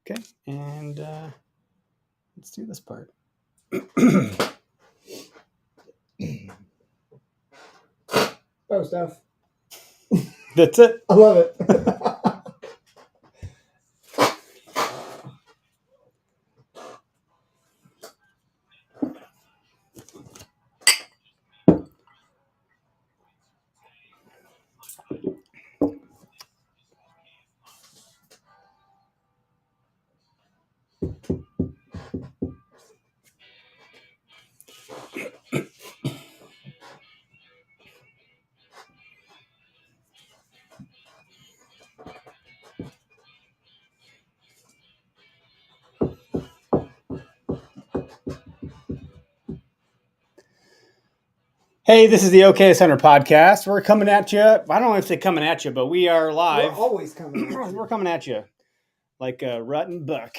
Okay, and let's do this part. Oh, stuff. That's it. I love it. Hey, this is the OK Center podcast. We're coming at you. I don't know if they're coming at you, but we are live. We're always coming at you. We're coming at you like a rotten buck.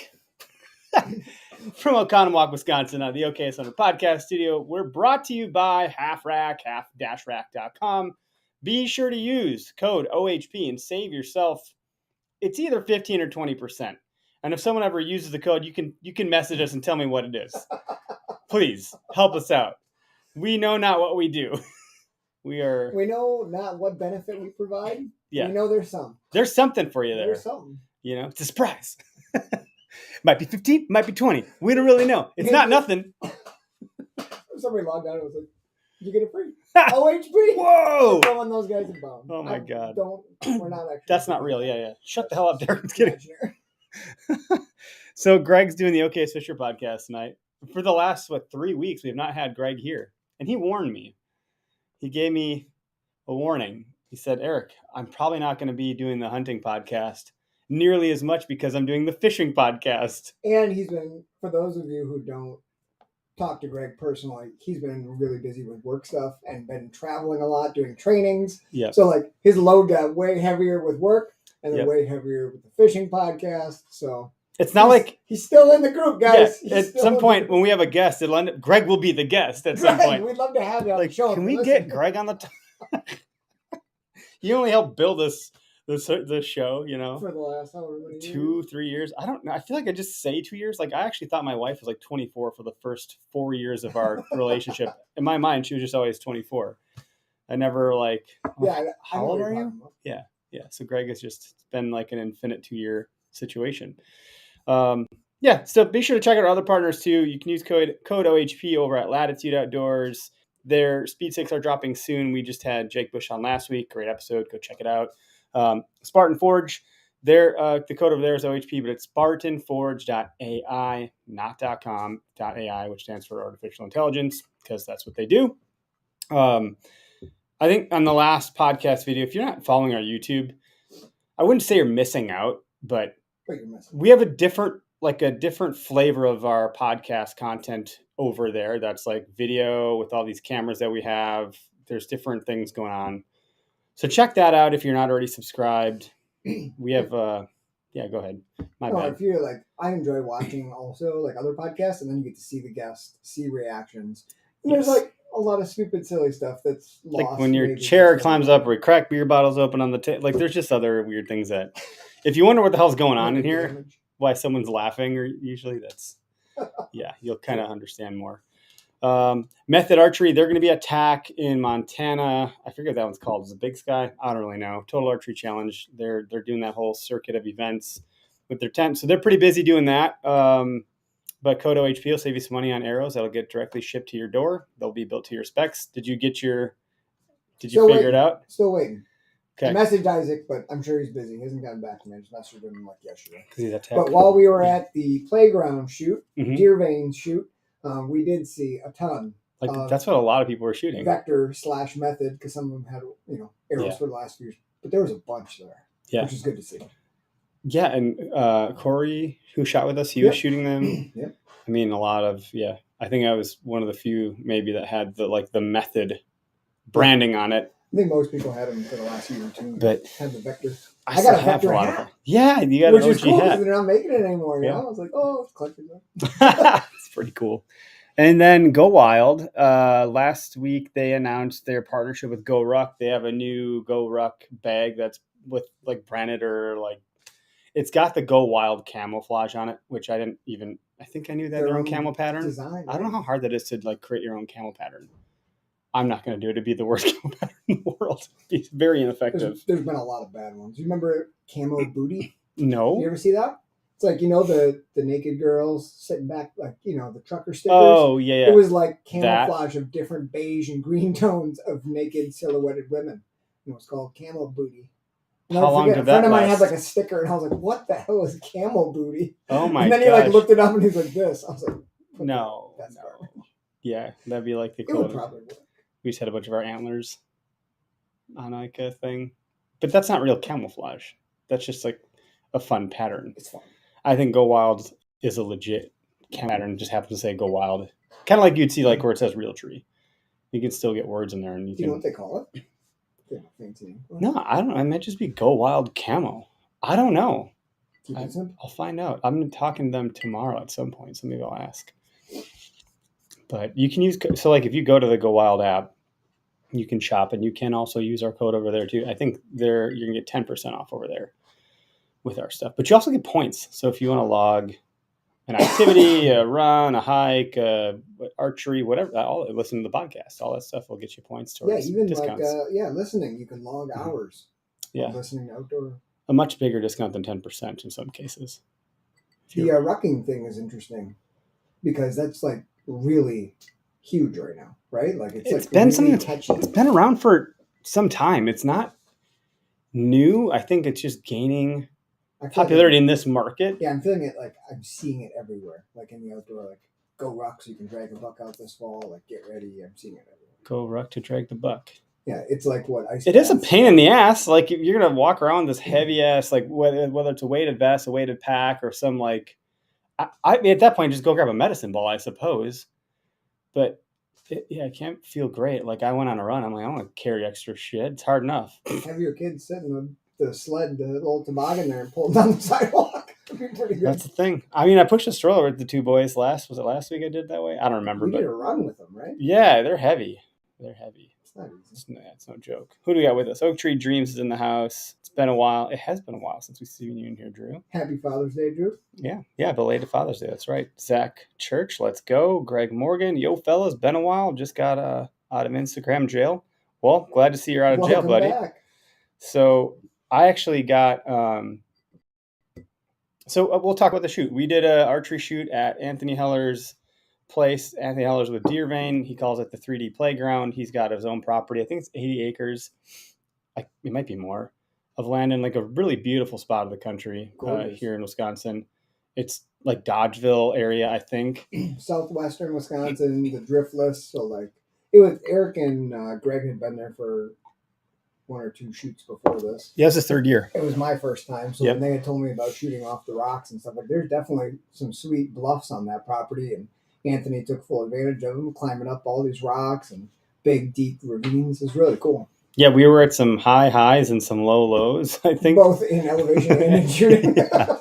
From Oconomowoc, Wisconsin, the OK Center podcast studio. We're brought to you by half-rack.com. Be sure to use code OHP and save yourself. It's either 15 or 20%. And if someone ever uses the code, you can message us and tell me what it is. Please help us out. We know not what we do. We know not what benefit we provide. Yeah. We know there's some. There's something for you there. There's something. You know, it's a surprise. Might be 15, might be 20. We don't really know. It's not nothing. Somebody logged on and was like, you get it free. OHP. Whoa. Throwing those guys in bomb. Oh my God. We're not actually. That's not real. Yeah. Shut the hell up, Derek. I'm kidding. So Greg's doing the OK Fisher podcast tonight. For the last, 3 weeks, we have not had Greg here. And he warned me. He gave me a warning. He said, Eric, I'm probably not going to be doing the hunting podcast nearly as much because I'm doing the fishing podcast. And he's been, for those of you who don't talk to Greg personally, he's been really busy with work stuff and been traveling a lot, doing trainings. Yeah. So like his load got way heavier with work and then Yep. way heavier with the fishing podcast. So it's not like he's still in the group, guys. Yeah, at some point when we have a guest, Greg will be the guest at some point. We'd love to have you on the show. Can we get Greg on the You only helped build this show, you know, for the last however many 2-3 years. I don't know. I feel like I just say 2 years. Like I actually thought my wife was like 24 for the first 4 years of our relationship. In my mind, she was just always 24. I never how old are you? Yeah. So Greg has just been like an infinite 2-year situation. So be sure to check out our other partners too. You can use code OHP over at Latitude Outdoors. Their speed sticks are dropping soon. We just had Jake Bush on last week. Great episode. Go check it out. Spartan Forge, the code over there is OHP, but it's spartanforge.ai, not .com.ai, which stands for artificial intelligence, because that's what they do. I think on the last podcast video, if you're not following our YouTube, I wouldn't say you're missing out, but we have a different flavor of our podcast content over there. That's like video with all these cameras that we have. There's different things going on. So check that out if you're not already subscribed. We have, go ahead. My bad. If you're like, I enjoy watching also like other podcasts, and then you get to see the guests, see reactions. And there's like a lot of stupid, silly stuff that's lost. Like when your chair climbs up or you crack beer bottles open on the table. Like there's just other weird things that, if you wonder what the hell's going on in here, why someone's laughing, or usually that's, you'll kind of understand more. Method Archery, they're going to be at TAC in Montana. I forget what that one's called. Is it Big Sky? I don't really know. Total Archery Challenge. They're doing that whole circuit of events with their tent. So they're pretty busy doing that. But code OHP will save you some money on arrows. That'll get directly shipped to your door. They'll be built to your specs. Did you figure it out? Still waiting. Okay. I messaged Isaac, but I'm sure he's busy. He hasn't gotten back to me. I just messaged him like yesterday. He's at TAC. But while we were at the playground shoot, deer vein shoot, we did see a ton. That's what a lot of people were shooting. Vector/method, because some of them had arrows for the last few years. But there was a bunch there, which is good to see. Yeah, and Corey, who shot with us, he was shooting them. Yep. I mean, a lot of, I think I was one of the few maybe that had the method branding on it. I think most people had them for the last year or two. But had the Vector. I got a Vector hat. Yeah, you got an OG hat. Which is cool because they're not making it anymore. You know? I was like, it's collector's. It's pretty cool. And then Go Wild. Last week they announced their partnership with Go Ruck. They have a new Go Ruck bag that's with like branded or like It's got the Go Wild camouflage on it, which I think I knew they had their own camo pattern. design. I don't know how hard that is to like create your own camo pattern. I'm not going to do it. It'd be the worst camo pattern in the world. It'd be very ineffective. There's been a lot of bad ones. You remember Camo Booty? No. You ever see that? It's like, the naked girls sitting back, like, the trucker stickers. Oh, yeah. It was like camouflage of different beige and green tones of naked silhouetted women. And it was called Camo Booty. And how long did that last? A friend of mine had like a sticker, and I was like, what the hell is Camo Booty? Oh, my god. And then he like looked it up, and he's like, this. I was like, no. Garbage. Yeah, that'd be like the It would probably work. We just had a bunch of our antlers on like a thing. But that's not real camouflage. That's just like a fun pattern. It's fun. I think Go Wild is a legit camo pattern. It just happens to say Go Wild. Kind of like you'd see like where it says Real Tree. You can still get words in there. And Do you know what they call it? No, I don't know. It might just be Go Wild Camo. I don't know. I'll find out. I'm talking to them tomorrow at some point, so maybe I'll ask. But you can use, so like if you go to the Go Wild app, you can shop, and you can also use our code over there too. I think you can get 10% off over there with our stuff. But you also get points. So if you want to log an activity, a run, a hike, archery, whatever, listen to the podcast, all that stuff will get you points towards discounts. Listening, you can log hours. Yeah, listening outdoor. A much bigger discount than 10% in some cases. The rucking thing is interesting because that's like really huge right now, right? Like it's like been really something catchy. It's been around for some time. It's not new. I think it's just gaining popularity in this market. Yeah, I'm feeling it. Like I'm seeing it everywhere. Like in the outdoor, like go ruck so you can drag a buck out this fall. Like get ready. I'm seeing it everywhere. Go ruck to drag the buck. Yeah, it's like what ice. It is a pain in the ass. Like you're gonna walk around this heavy ass, like whether it's a weighted vest, a weighted pack, or some like. I at that point just go grab a medicine ball, I suppose. But I can't feel great. Like I went on a run. I'm like, I don't want to carry extra shit. It's hard enough. Have your kids sit in the sled, the little toboggan there, and pull down the sidewalk. That'd be pretty good. That's the thing. I mean, I pushed a stroller with the two boys was it last week I did it that way? I don't remember. You did a run with them, right? Yeah, they're heavy. It's not easy. It's no joke. Who do we got with us? Oak Tree Dreams is in the house. It's been a while. It has been a while since we've seen you in here, Drew. Happy Father's Day, Drew. Yeah, belated Father's Day. That's right. Zach Church, let's go. Greg Morgan, yo fellas, been a while. Just got out of Instagram jail. Well, glad to see you're out of jail, buddy. Back. So I actually got. So we'll talk about the shoot. We did an archery shoot at Anthony Heller's place. Anthony Heller's with Deer Vein. He calls it the 3D playground. He's got his own property. I think it's 80 acres. It might be more of land in like a really beautiful spot of the country here in Wisconsin. It's like Dodgeville area, I think. Southwestern Wisconsin, the Driftless. So like it was Eric and Greg had been there for one or two shoots before this. Yeah, it's his third year. It was my first time. So when they had told me about shooting off the rocks and stuff, like there's definitely some sweet bluffs on that property, and Anthony took full advantage of them, climbing up all these rocks and big, deep ravines. It's really cool. Yeah, we were at some high highs and some low lows, I think. Both in elevation and in shooting. Yeah.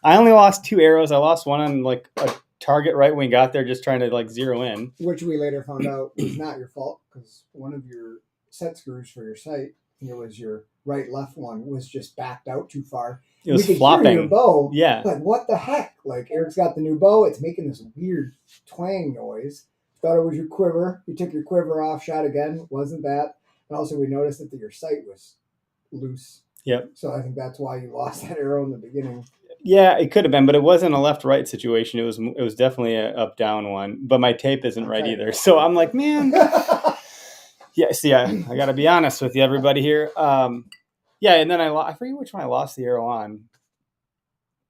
I only lost 2 arrows. I lost one on like a target right when we got there, just trying to like zero in. Which we later found out was not your fault, because one of your set screws for your sight, it was your right-left one, was just backed out too far. It was flopping. Hear your bow. Yeah. Like, what the heck? Like, Eric's got the new bow. It's making this weird twang noise. Thought it was your quiver. You took your quiver off, shot again. Wasn't that? And also we noticed that your sight was loose. Yep. So I think that's why you lost that arrow in the beginning. Yeah, it could have been, but it wasn't a left-right situation. It was definitely an up-down one. But my tape isn't right either. So I'm like, man. Yeah, see, I got to be honest with you, everybody here. Yeah, and then I forget which one I lost the arrow on.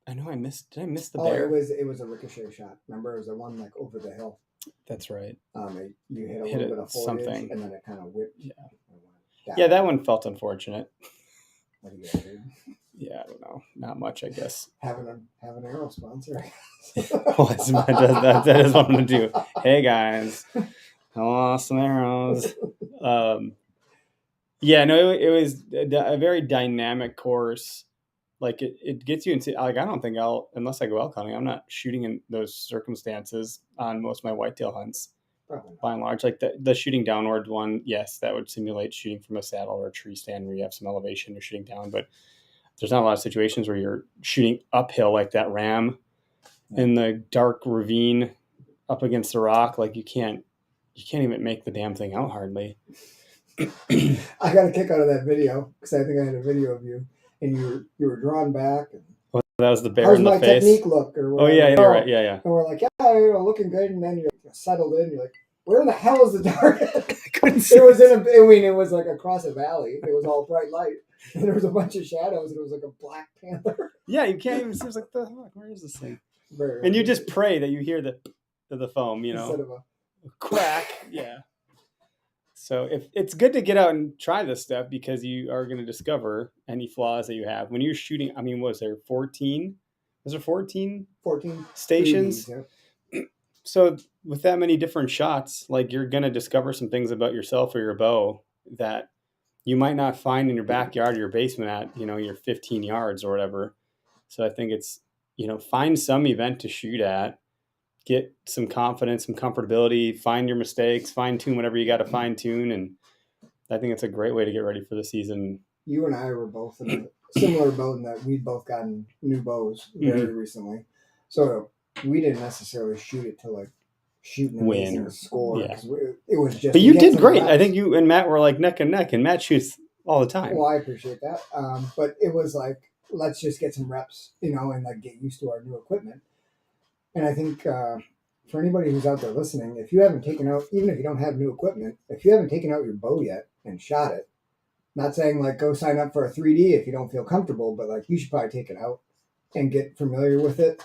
I know I missed. Did I miss the bear? It was a ricochet shot. Remember, it was the one like over the hill. That's right. You hit a little bit of foliage, something, and then it kind of whipped. Yeah, that one felt unfortunate. What do you got, dude? Yeah, I don't know. Not much, I guess. Have an arrow sponsor. that is what I'm gonna do. Hey guys, I lost some arrows. Yeah, no, it was a very dynamic course. Like it gets you into, like, I don't think unless I go elk hunting, I'm not shooting in those circumstances on most of my whitetail hunts. By and large, like the shooting downward one, yes, that would simulate shooting from a saddle or a tree stand where you have some elevation, you're shooting down. But there's not a lot of situations where you're shooting uphill like that ram in the dark ravine up against the rock. Like you can't even make the damn thing out hardly. I got a kick out of that video because I think I had a video of you and you were drawn back. And, that was the bear how's in the my face. technique look? Or Oh yeah, you're right. Yeah. And we're like, yeah, looking good. And then you're settled in. You're like, where in the hell is the target? It was like across a valley. It was all bright light. And there was a bunch of shadows. And it was like a black panther. Yeah, you can't even see. It's like, the fuck, where is this thing? Very and you just pray that you hear the foam, instead of a crack. Yeah. So it's good to get out and try this stuff because you are going to discover any flaws that you have when you're shooting. I mean, was there 14? Was there 14 stations? 3Ds, yeah. So with that many different shots, like you're going to discover some things about yourself or your bow that you might not find in your backyard or your basement at, your 15 yards or whatever. So I think it's, find some event to shoot at, get some confidence, some comfortability, find your mistakes, fine tune whatever you got to fine tune. And I think it's a great way to get ready for the season. You and I were both in a similar boat in that we'd both gotten new bows very recently. So we didn't necessarily shoot it to like shoot an amazing score. Yeah. It was just. But you did great. I think you and Matt were like neck and neck, and Matt shoots all the time. Well, I appreciate that. But it was like, let's just get some reps, and like get used to our new equipment. And I think for anybody who's out there listening, if you haven't taken out, even if you don't have new equipment, if you haven't taken out your bow yet and shot it, not saying like go sign up for a 3D if you don't feel comfortable, but like you should probably take it out and get familiar with it.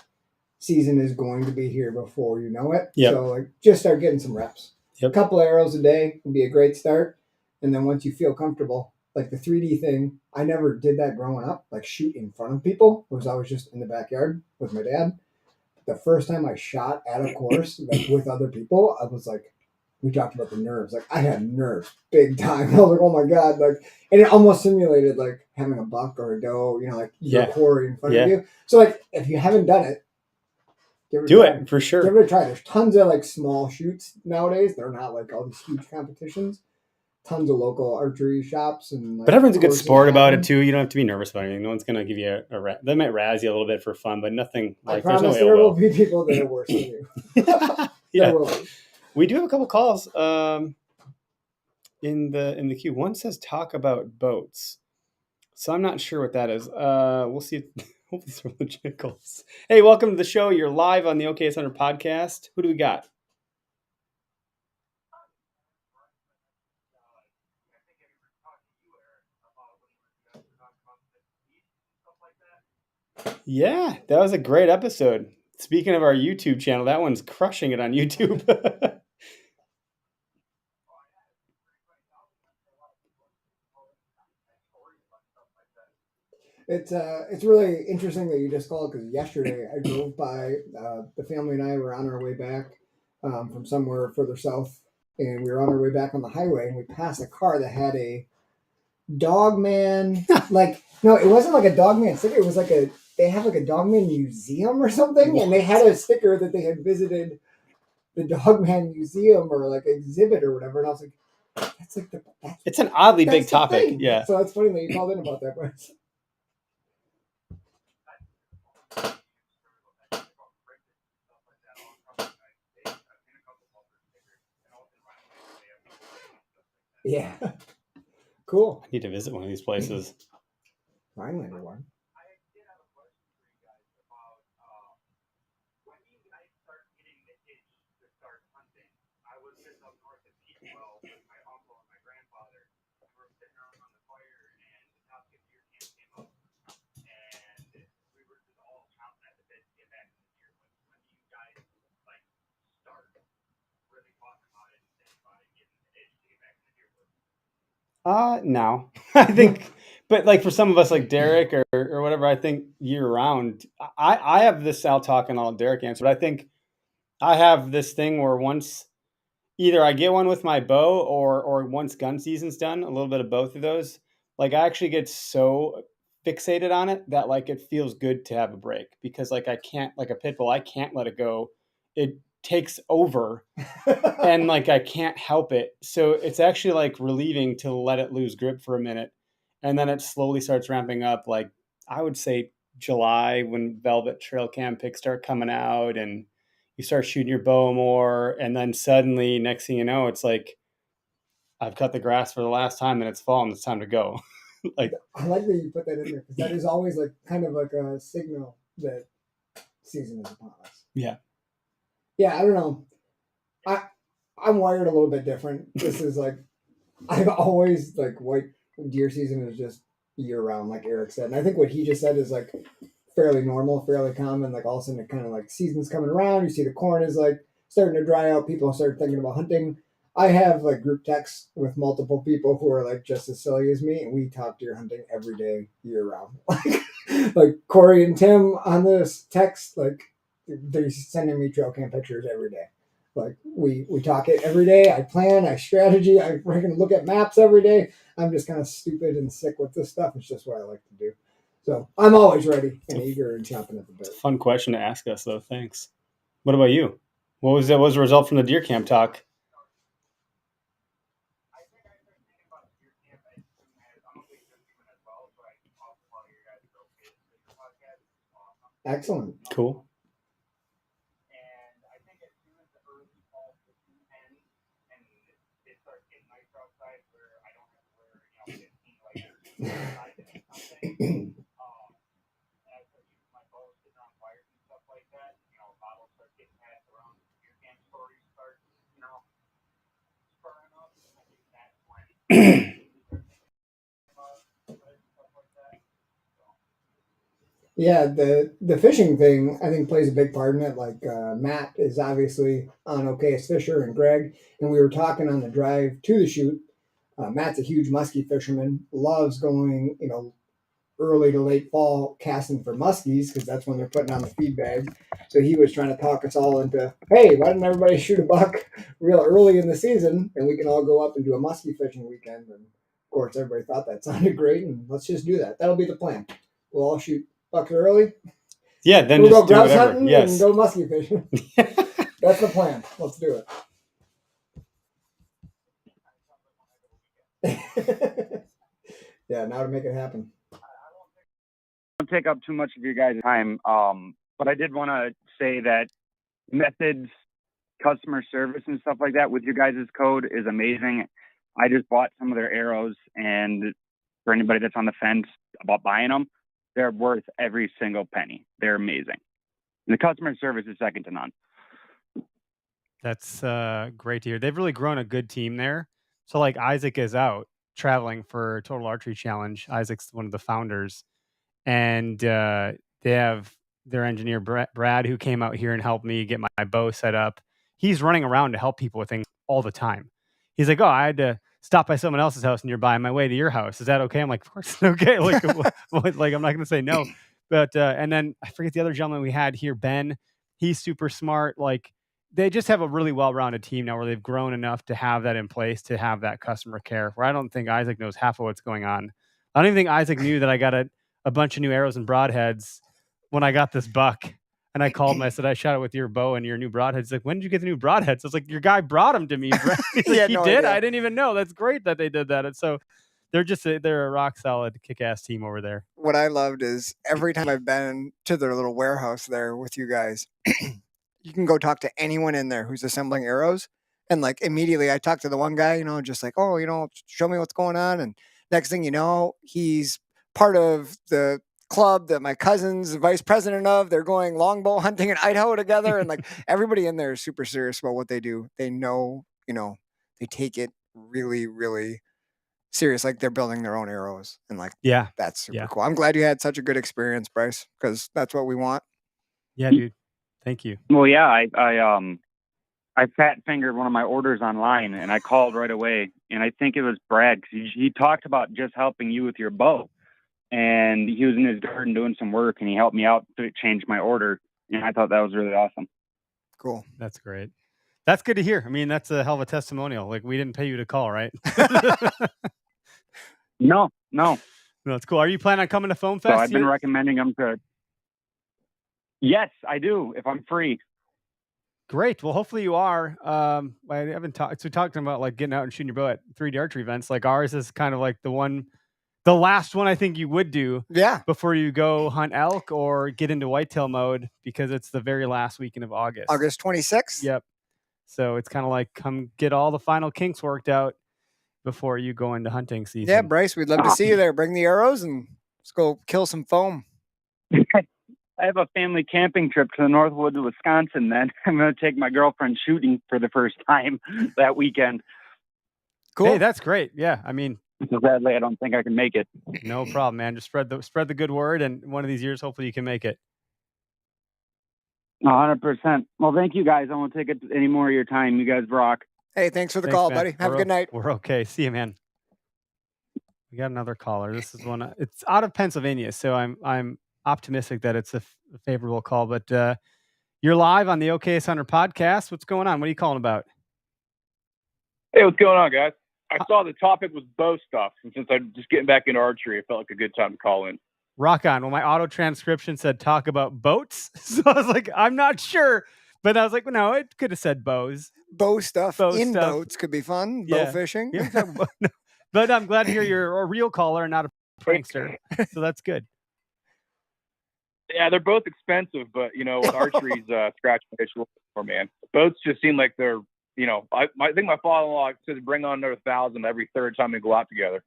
Season is going to be here before you know it. Yep. So like just start getting some reps. Yep. A couple arrows a day would be a great start. And then once you feel comfortable, like the 3D thing, I never did that growing up, like shoot in front of people. It was always just in the backyard with my dad. The first time I shot at a course like with other people, I was like, we talked about the nerves. Like I had nerves big time. I was like, oh my God. Like, and it almost simulated like having a buck or a doe, like your quarry in front of you. So like, if you haven't done it, do it for sure. Give it a try. There's tons of like small shoots nowadays. They're not like all these huge competitions. Tons of local archery shops and. But everyone's a good sport about it too. You don't have to be nervous about anything. No one's gonna give you they might razz you a little bit for fun, but nothing. Like I promise there will be people that are worse than you. Yeah, we do have a couple calls in the queue. One says talk about boats, so I'm not sure what that is. We'll see. Hopefully these are legit calls. Hey, welcome to the show. You're live on the OKS Hunter podcast. Who do we got? Yeah, that was a great episode. Speaking of our YouTube channel, that one's crushing it on YouTube. It's really interesting that you just called because yesterday I drove by, the family and I were on our way back from somewhere further south, and we were on our way back on the highway, and we passed a car that had a Dogman, no, it wasn't like a Dogman sticker. It was like they have like a Dogman museum or something, and they had a sticker that they had visited the Dogman museum or like exhibit or whatever, and I was like, that's like it's an oddly big topic. Yeah. So it's funny that you called in about that, Bryce. Yeah. Cool. I need to visit one of these places. Rhinelander one. No. I think, but like for some of us like Derek or whatever, I think year round, I have this, I'll talk and I'll Derek answer, but I think I have this thing where once either I get one with my bow or once gun season's done, a little bit of both of those, like I actually get so fixated on it that like it feels good to have a break because like I can't, like a pit bull, I can't let it go. It takes over and like I can't help it. So it's actually like relieving to let it lose grip for a minute and then it slowly starts ramping up. Like I would say July, when velvet trail cam pics start coming out and you start shooting your bow more, and then suddenly next thing you know, it's like I've cut the grass for the last time and it's fall and it's time to go. Like, I like that you put that in there because that is always like kind of like a signal that season is upon us. yeah. Yeah, I don't know. I'm wired a little bit different. This is like I've always like white deer season is just year round, like Eric said. And I think what he just said is like fairly normal, fairly common. Like all of a sudden, it kind of like season's coming around. You see the corn is like starting to dry out. People start thinking about hunting. I have like group texts with multiple people who are like just as silly as me, and we talk deer hunting every day, year round. Like Corey and Tim on this text, like they're sending me trail cam pictures every day. Like we talk it every day. I plan, I strategy. We're gonna look at maps every day. I'm just kind of stupid and sick with this stuff. It's just what I like to do. So I'm always ready and eager and chomping at the bit. It's a fun question to ask us, though. Thanks. What about you? What was the result from the deer camp talk? Excellent. Cool. Yeah, the fishing thing I think plays a big part in it. Like Matt is obviously on OKS Fisher and Greg, and we were talking on the drive to the shoot. Matt's a huge muskie fisherman, loves going, early to late fall casting for muskies because that's when they're putting on the feed bag. So he was trying to talk us all into, hey, why didn't everybody shoot a buck real early in the season and we can all go up and do a muskie fishing weekend? And of course, everybody thought that sounded great, and let's just do that. That'll be the plan. We'll all shoot bucks early. Yeah, then we'll just go do grouse whatever. hunting Yes. and go muskie fishing. That's the plan. Let's do it. Yeah, now to make it happen. Don't take up too much of your guys' time, but I did want to say that methods, customer service, and stuff like that with your guys' code is amazing. I just bought some of their arrows, and for anybody that's on the fence about buying them, they're worth every single penny. They're amazing. And the customer service is second to none. That's great to hear. They've really grown a good team there. So like Isaac is out traveling for Total Archery Challenge. Isaac's one of the founders, and they have their engineer Brad, who came out here and helped me get my bow set up. He's running around to help people with things all the time. He's like, "Oh, I had to stop by someone else's house nearby on my way to your house. Is that okay?" I'm like, "Of course, it's okay." Like, like I'm not going to say no. But and then I forget the other gentleman we had here, Ben. He's super smart. Like, they just have a really well-rounded team now where they've grown enough to have that in place, to have that customer care, where I don't think Isaac knows half of what's going on. I don't even think Isaac knew that I got a bunch of new arrows and broadheads when I got this buck. And I called him. I said, I shot it with your bow and your new broadheads. He's like, when did you get the new broadheads? I was like, your guy brought them to me. He's like, he no did? idea. I didn't even know. That's great that they did that. And so they're a rock solid kick-ass team over there. What I loved is every time I've been to their little warehouse there with you guys, you can go talk to anyone in there who's assembling arrows. And like immediately I talked to the one guy, just like, oh, show me what's going on. And next thing you know, he's part of the club that my cousin's vice president of. They're going longbow hunting in Idaho together. And like everybody in there is super serious about what they do. They know, they take it really, really serious. Like they're building their own arrows. And like, Yeah, that's super cool. I'm glad you had such a good experience, Bryce, because that's what we want. Yeah, dude. Thank you. Well, yeah, I fat fingered one of my orders online, and I called right away. And I think it was Brad, because he talked about just helping you with your bow, and he was in his garden doing some work, and he helped me out to change my order. And I thought that was really awesome. Cool. That's great. That's good to hear. I mean, that's a hell of a testimonial. Like, we didn't pay you to call, right? No. No, it's cool. Are you planning on coming to Foam Fest? So I've been recommending them to. Yes, I do, if I'm free. Great. Well, hopefully you are. I haven't talked. So talking about like getting out and shooting your bow at 3D archery events. Like ours is kind of like the the last one I think you would do Yeah. before you go hunt elk or get into whitetail mode, because it's the very last weekend of August. August 26th? Yep. So it's kind of like come get all the final kinks worked out before you go into hunting season. Yeah, Bryce, we'd love to see you there. Bring the arrows and let's go kill some foam. I have a family camping trip to the Northwoods of Wisconsin. Then I'm going to take my girlfriend shooting for the first time that weekend. Cool. Hey, that's great. Yeah, I mean, So sadly, I don't think I can make it. no problem, man. Just spread the good word, and one of these years, hopefully, you can make it. 100%. Well, thank you guys. I won't take it any more of your time. You guys rock. Hey, thanks for the call, man. buddy. Have a good night. We're okay. See you, man. We got another caller. This is one. It's out of Pennsylvania, so I'm optimistic that it's a favorable call. But you're live on the OKS Hunter podcast. What's going on? What are you calling about? Hey, what's going on, guys? I saw the topic was bow stuff, and since I'm just getting back into archery, it felt like a good time to call in. Rock on. Well, my auto transcription said talk about boats, so I was like, I'm not sure, but I was like, well, no, it could have said bows. Bow stuff boats could be fun. Yeah. Bow fishing. Yeah. But I'm glad to hear you're a real caller and not a prankster. So that's good. Yeah, they're both expensive, but with archery's scratch and itch a little bit more, man. Boats just seem like they're, I think my father-in-law says bring on another 1,000 every third time we go out together.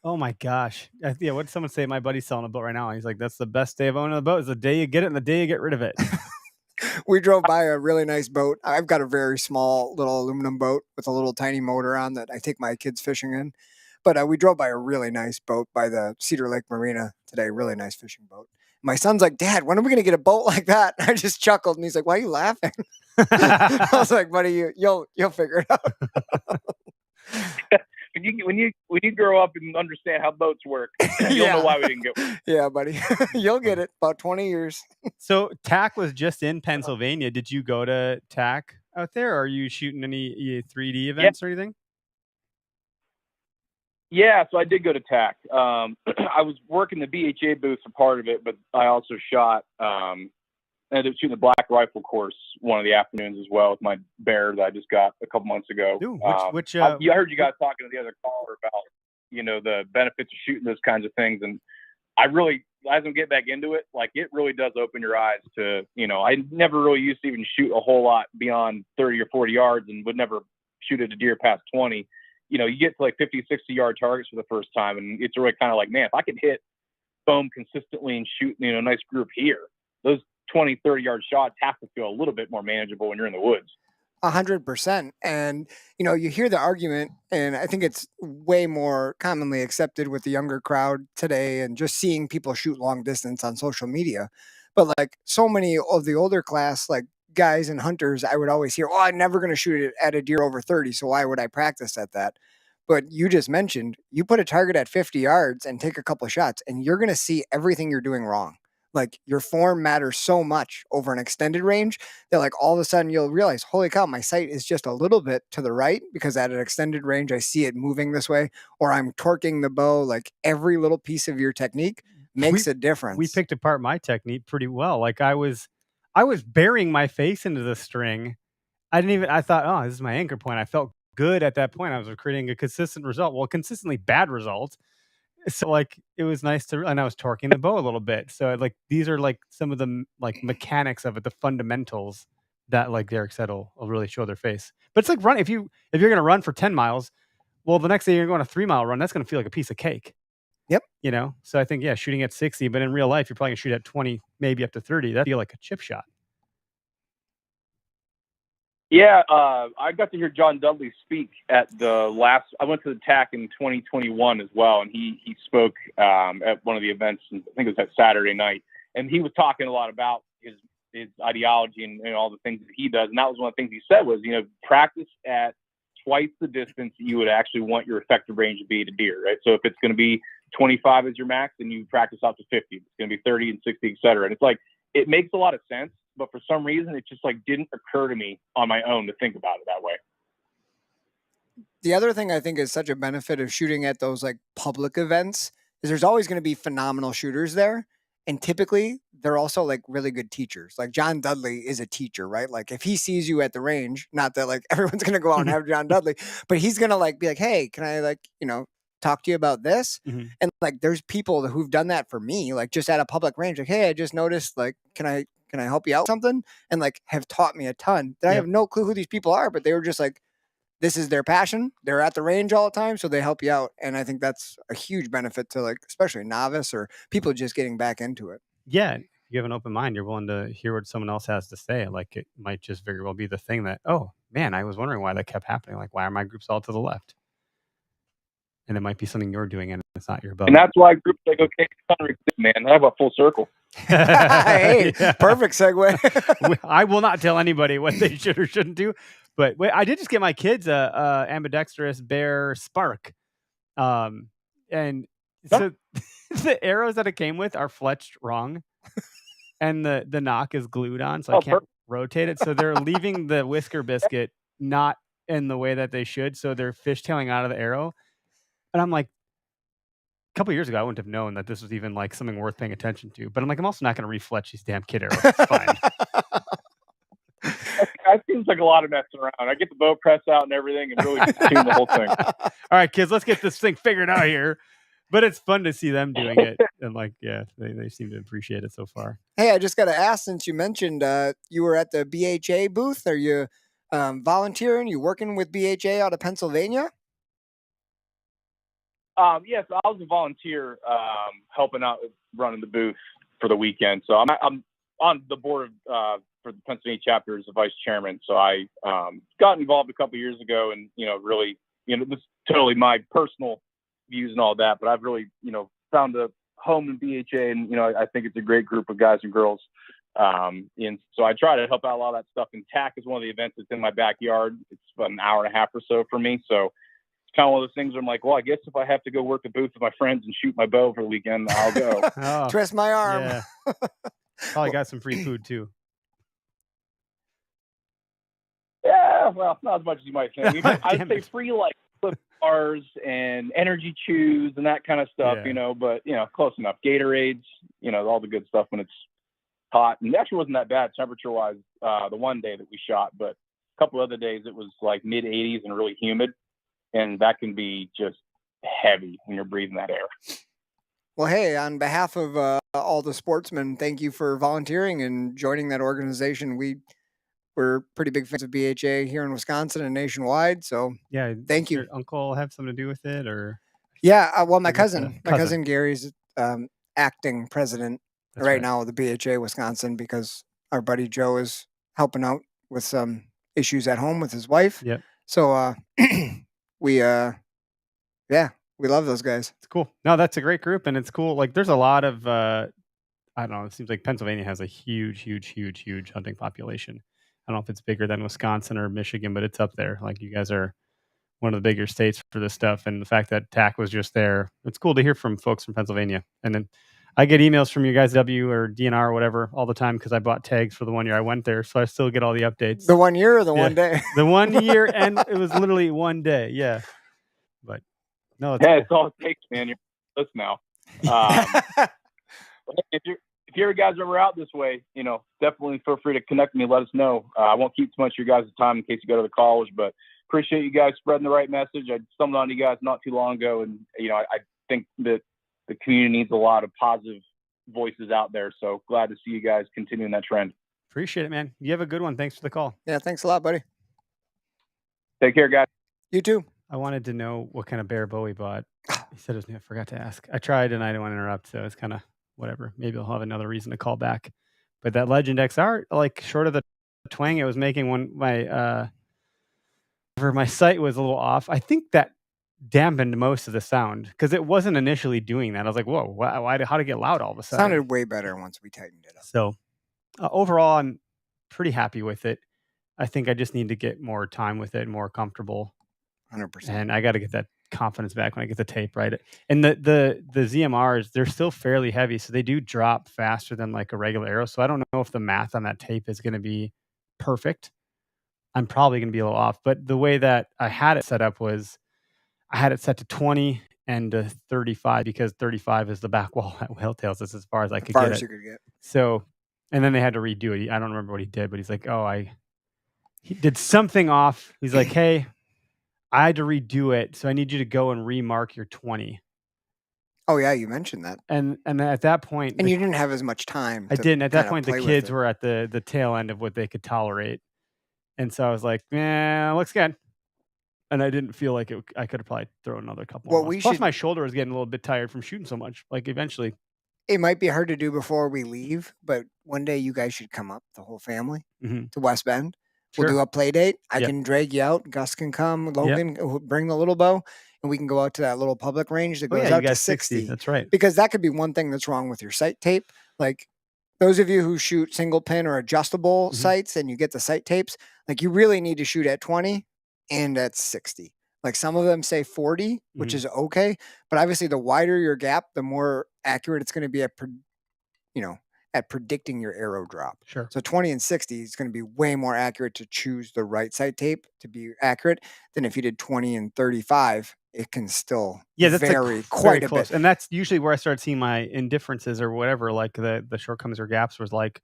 Oh my gosh. Yeah, what did someone say? My buddy's selling a boat right now. He's like, that's the best day of owning a boat is the day you get it and the day you get rid of it. We drove by a really nice boat. I've got a very small little aluminum boat with a little tiny motor on that I take my kids fishing in. But we drove by a really nice boat by the Cedar Lake Marina today. Really nice fishing boat. My son's like, Dad, when are we going to get a boat like that? I just chuckled and he's like, why are you laughing? I was like, buddy, you'll figure it out. When you grow up and understand how boats work, you'll know why we didn't get one. Yeah, buddy. You'll get it. About 20 years. So TAC was just in Pennsylvania. Did you go to TAC out there? Or are you shooting any 3D events or anything? Yeah, so I did go to TAC. I was working the BHA booth for part of it, but I also shot, ended up shooting the black rifle course one of the afternoons as well with my bear that I just got a couple months ago. Ooh, I heard you guys talking to the other caller about, the benefits of shooting those kinds of things. And I really, as I get back into it, like it really does open your eyes to, I never really used to even shoot a whole lot beyond 30 or 40 yards and would never shoot at a deer past 20. You get to like 50, 60 yard targets for the first time. And it's really kind of like, man, if I could hit foam consistently and shoot, a nice group here, those 20, 30 yard shots have to feel a little bit more manageable when you're in the woods. 100%. And, you hear the argument, and I think it's way more commonly accepted with the younger crowd today and just seeing people shoot long distance on social media. But like so many of the older class, like guys and hunters, I would always hear, I'm never going to shoot it at a deer over 30. So why would I practice at that? But you just mentioned you put a target at 50 yards and take a couple of shots and you're going to see everything you're doing wrong. Like your form matters so much over an extended range that like all of a sudden you'll realize, holy cow, my sight is just a little bit to the right because at an extended range, I see it moving this way, or I'm torquing the bow. Like every little piece of your technique makes a difference. We picked apart my technique pretty well. Like I was burying my face into the string. I thought, oh, this is my anchor point. I felt good at that point. I was creating a consistent result. Well, consistently bad result. So like it was nice and I was torquing the bow a little bit. So like these are like some of the like mechanics of it, the fundamentals that like Derek said will really show their face. But it's like run if you're gonna run for 10 miles, well the next day you're going a 3-mile run, that's gonna feel like a piece of cake. Yep. So I think shooting at 60, but in real life you're probably gonna shoot at 20, maybe up to 30. That'd feel like a chip shot. Yeah, I got to hear John Dudley speak at I went to the TAC in 2021 as well, and he spoke at one of the events, I think it was that Saturday night, and he was talking a lot about his ideology and all the things that he does, and that was one of the things he said was, practice at twice the distance that you would actually want your effective range to be to deer, right? So if it's going to be 25 as your max, then you practice out to 50. It's going to be 30 and 60, et cetera. And it's like, it makes a lot of sense. But for some reason, it just like didn't occur to me on my own to think about it that way. The other thing I think is such a benefit of shooting at those like public events is there's always going to be phenomenal shooters there. And typically they're also like really good teachers. Like John Dudley is a teacher, right? Like if he sees you at the range, not that like everyone's going to go out and have John Dudley, but he's going to like be like, hey, can I like, talk to you about this. Mhm. And like, there's people who've done that for me, like just at a public range, like, hey, I just noticed, like, can I help you out with something? And like, have taught me a ton that I Yep. have no clue who these people are, but they were just like, this is their passion. They're at the range all the time, so they help you out. And I think that's a huge benefit to, like, especially novice or people just getting back into it. Yeah. If you have an open mind, you're willing to hear what someone else has to say. Like, it might just very well be the thing that, oh man, I was wondering why that kept happening. Like, why are my groups all to the left? And it might be something you're doing and it's not your above. And that's why groups like OK Thunder exist, man. They have a full circle. Hey, Yeah. perfect segue. I will not tell anybody what they should or shouldn't do. But wait, I did just get my kids a ambidextrous bear Spark. And so the arrows that it came with are fletched wrong. And the knock is glued on, so I can't rotate it. So they're leaving the whisker biscuit not in the way that they should. So they're fishtailing out of the arrow. And I'm like, a couple years ago, I wouldn't have known that this was even like something worth paying attention to. But I'm like, I'm also not going to refletch these damn kid arrows. It's fine. That seems like a lot of messing around. I get the bow press out and everything and really tune the whole thing. All right, kids, let's get this thing figured out here. But it's fun to see them doing it. And like, yeah, they seem to appreciate it so far. Hey, I just got to ask, since you mentioned you were at the BHA booth, are you volunteering? You working with BHA out of Pennsylvania? Yes, I was a volunteer helping out with running the booth for the weekend. So I'm on the board of, for the Pennsylvania chapter as the vice chairman. So I got involved a couple years ago, and really, this is totally my personal views and all that. But I've really, found a home in BHA, and I think it's a great group of guys and girls. And so I try to help out a lot of that stuff. And TAC is one of the events that's in my backyard. It's about an hour and a half or so for me. So kind of one of those things where I'm like, well, I guess if I have to go work the booth with my friends and shoot my bow for the weekend, I'll go. Oh, Twist my arm. yeah. Probably got some free food too. Yeah, well, not as much as you might think. I'd Damn say it. free like Clif bars and energy chews and that kind of stuff, Yeah. but close enough. Gatorades, all the good stuff when it's hot. And it actually wasn't that bad temperature wise the one day that we shot, but a couple other days it was like mid 80s and really humid. And that can be just heavy when you're breathing that air. Well, hey, on behalf of all the sportsmen, thank you for volunteering and joining that organization. We're pretty big fans of BHA here in Wisconsin and nationwide. So Yeah. thank Does you. your uncle have something to do with it, or? Yeah, well, my I guess, cousin Gary's acting president That's right now of the BHA Wisconsin, because our buddy Joe is helping out with some issues at home with his wife. Yep. So we love those guys. It's cool. No, that's a great group, and it's cool. Like, there's a lot of I don't know. It seems like Pennsylvania has a huge hunting population. I don't know if it's bigger than Wisconsin or Michigan, but it's up there. Like, you guys are one of the bigger states for this stuff, and the fact that TAC was just there, it's cool to hear from folks from Pennsylvania. And then I get emails from you guys, W or DNR or whatever, all the time, because I bought tags for the 1 year I went there, so I still get all the updates. The 1 year or the Yeah. 1 day? The 1 year, and it was literally 1 day. Yeah, but no, it's Yeah, cool. it's all it takes, man. You're this now. If you guys are ever out this way, definitely feel free to connect with me. Let us know. I won't keep too much of your guys' time in case you go to the college, but appreciate you guys spreading the right message. I stumbled on you guys not too long ago, and I think that the community needs a lot of positive voices out there. So glad to see you guys continuing that trend. Appreciate it, man. You have a good one. Thanks for the call. Yeah, thanks a lot, buddy. Take care, guys. You too. I wanted to know what kind of bear bow he bought. He said it was new. I forgot to ask. I tried and I didn't want to interrupt, so it's kind of whatever. Maybe I'll have another reason to call back. But that Legend XR, like, short of the twang it was making when my sight was a little off, I think that dampened most of the sound, because it wasn't initially doing that. I was like, whoa, how did it get loud all of a sudden? Sounded way better once we tightened it up. So overall, I'm pretty happy with it. I think I just need to get more time with it, more comfortable. 100%. And I got to get that confidence back when I get the tape right. And the ZMRs, they're still fairly heavy, so they do drop faster than like a regular arrow. So I don't know if the math on that tape is going to be perfect. I'm probably going to be a little off. But the way that I had it set up was I had it set to 20 and to 35, because 35 is the back wall at Whaletails. That's as far as I could get it. You could get. So, and then they had to redo it. I don't remember what he did, but he's like, he did something off. He's like, hey, I had to redo it, so I need you to go and remark your 20. Oh yeah, you mentioned that. And at that point, And you didn't have as much time. I didn't. At that point, the kids were were at the tail end of what they could tolerate, and so I was like, "Yeah, looks good." And I didn't feel like I could have probably thrown another couple more. Plus, my shoulder was getting a little bit tired from shooting so much. Like eventually, it might be hard to do before we leave, but one day you guys should come up, the whole family, to West Bend. Sure. We'll do a play date. I can drag you out. Gus can come. Logan, bring the little bow, and we can go out to that little public range that goes out to 60. That's right. Because that could be one thing that's wrong with your sight tape. Like those of you who shoot single pin or adjustable sights and you get the sight tapes, like you really need to shoot at 20 and at 60. Like some of them say 40, which is okay. But obviously the wider your gap, the more accurate it's going to be at predicting your arrow drop. Sure. So 20 and 60 is going to be way more accurate to choose the right sight tape to be accurate than if you did 20 and 35. It can still vary quite a bit. And that's usually where I started seeing my indifferences or whatever, like the shortcomings or gaps was like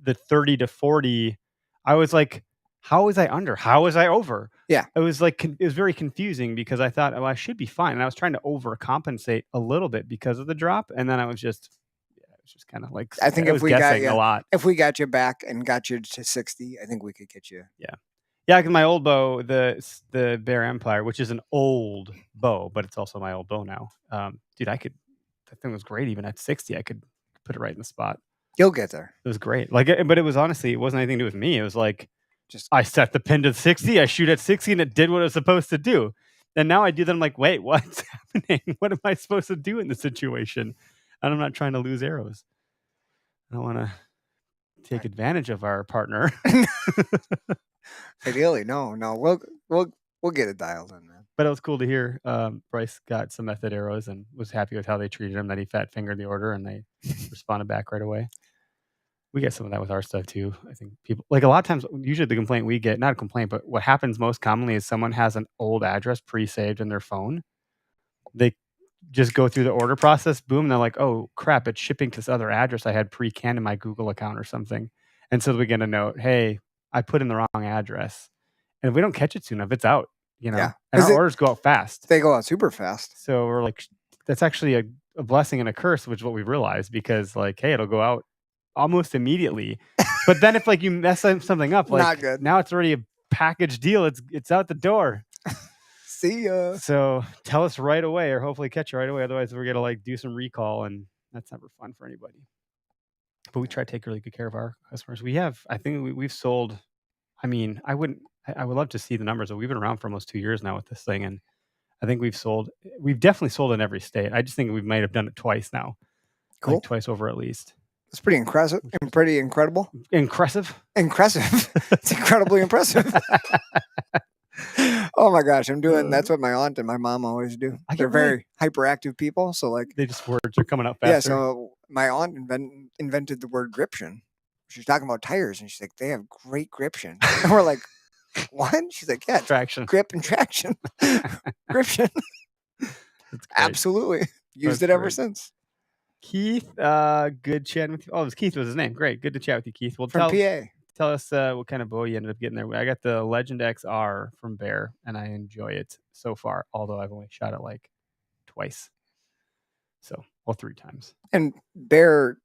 the 30 to 40. I was like, how was I under? How was I over? Yeah. It was like, it was very confusing because I thought, I should be fine. And I was trying to overcompensate a little bit because of the drop. And then I was just kind of like, I think if we got you a lot. If we got you back and got you to 60, I think we could get you. Yeah. Yeah, because my old bow, the Bear Empire, which is an old bow, but it's also my old bow now. Dude, that thing was great. Even at 60, I could put it right in the spot. You'll get there. It was great. Like, but it was honestly, it wasn't anything to do with me. It was like, I set the pin to 60, I shoot at 60, and it did what it was supposed to do. And now I do that. I'm like, wait, what's happening? What am I supposed to do in this situation? And I'm not trying to lose arrows. I don't want to take advantage of our partner. Ideally, no. We'll get it dialed in, man. But it was cool to hear Bryce got some method arrows and was happy with how they treated him, that he fat fingered the order and they responded back right away. We get some of that with our stuff too. I think people, like a lot of times, usually the complaint we get, not a complaint, but what happens most commonly is someone has an old address pre-saved in their phone. They just go through the order process, boom, they're like, oh crap, it's shipping to this other address I had pre-canned in my Google account or something. And so we get a note, hey, I put in the wrong address. And if we don't catch it soon enough, it's out, and our orders go out fast. They go out super fast. So we're like, that's actually a blessing and a curse, which is what we realized, because like, hey, it'll go out almost immediately. But then if like you mess something up, like not good. Now it's already a package deal. It's out the door. See ya. So tell us right away, or hopefully catch it right away. Otherwise, we're gonna like do some recall, and that's never fun for anybody. But we try to take really good care of our customers. I think we've sold. I mean, I would love to see the numbers, but we've been around for almost 2 years now with this thing, and I think we've definitely sold in every state. I just think we might have done it twice now. Cool. Like twice over at least. It's pretty impressive and pretty incredible. Impressive. It's incredibly impressive. Oh my gosh, I'm doing. That's what my aunt and my mom always do. They're very hyperactive people, so like they just words are coming out faster. Yeah, so my aunt invented the word gription. She's talking about tires, and she's like, they have great gription. And we're like, what? She's like, yeah, traction, grip and traction, gription. Absolutely, used it ever since. Keith, good chatting with you. Oh, Keith was his name. Great, good to chat with you, Keith. Well, from PA. Tell us what kind of bow you ended up getting there. I got the Legend XR from Bear, and I enjoy it so far, although I've only shot it like twice. So, well, 3 times. And Bear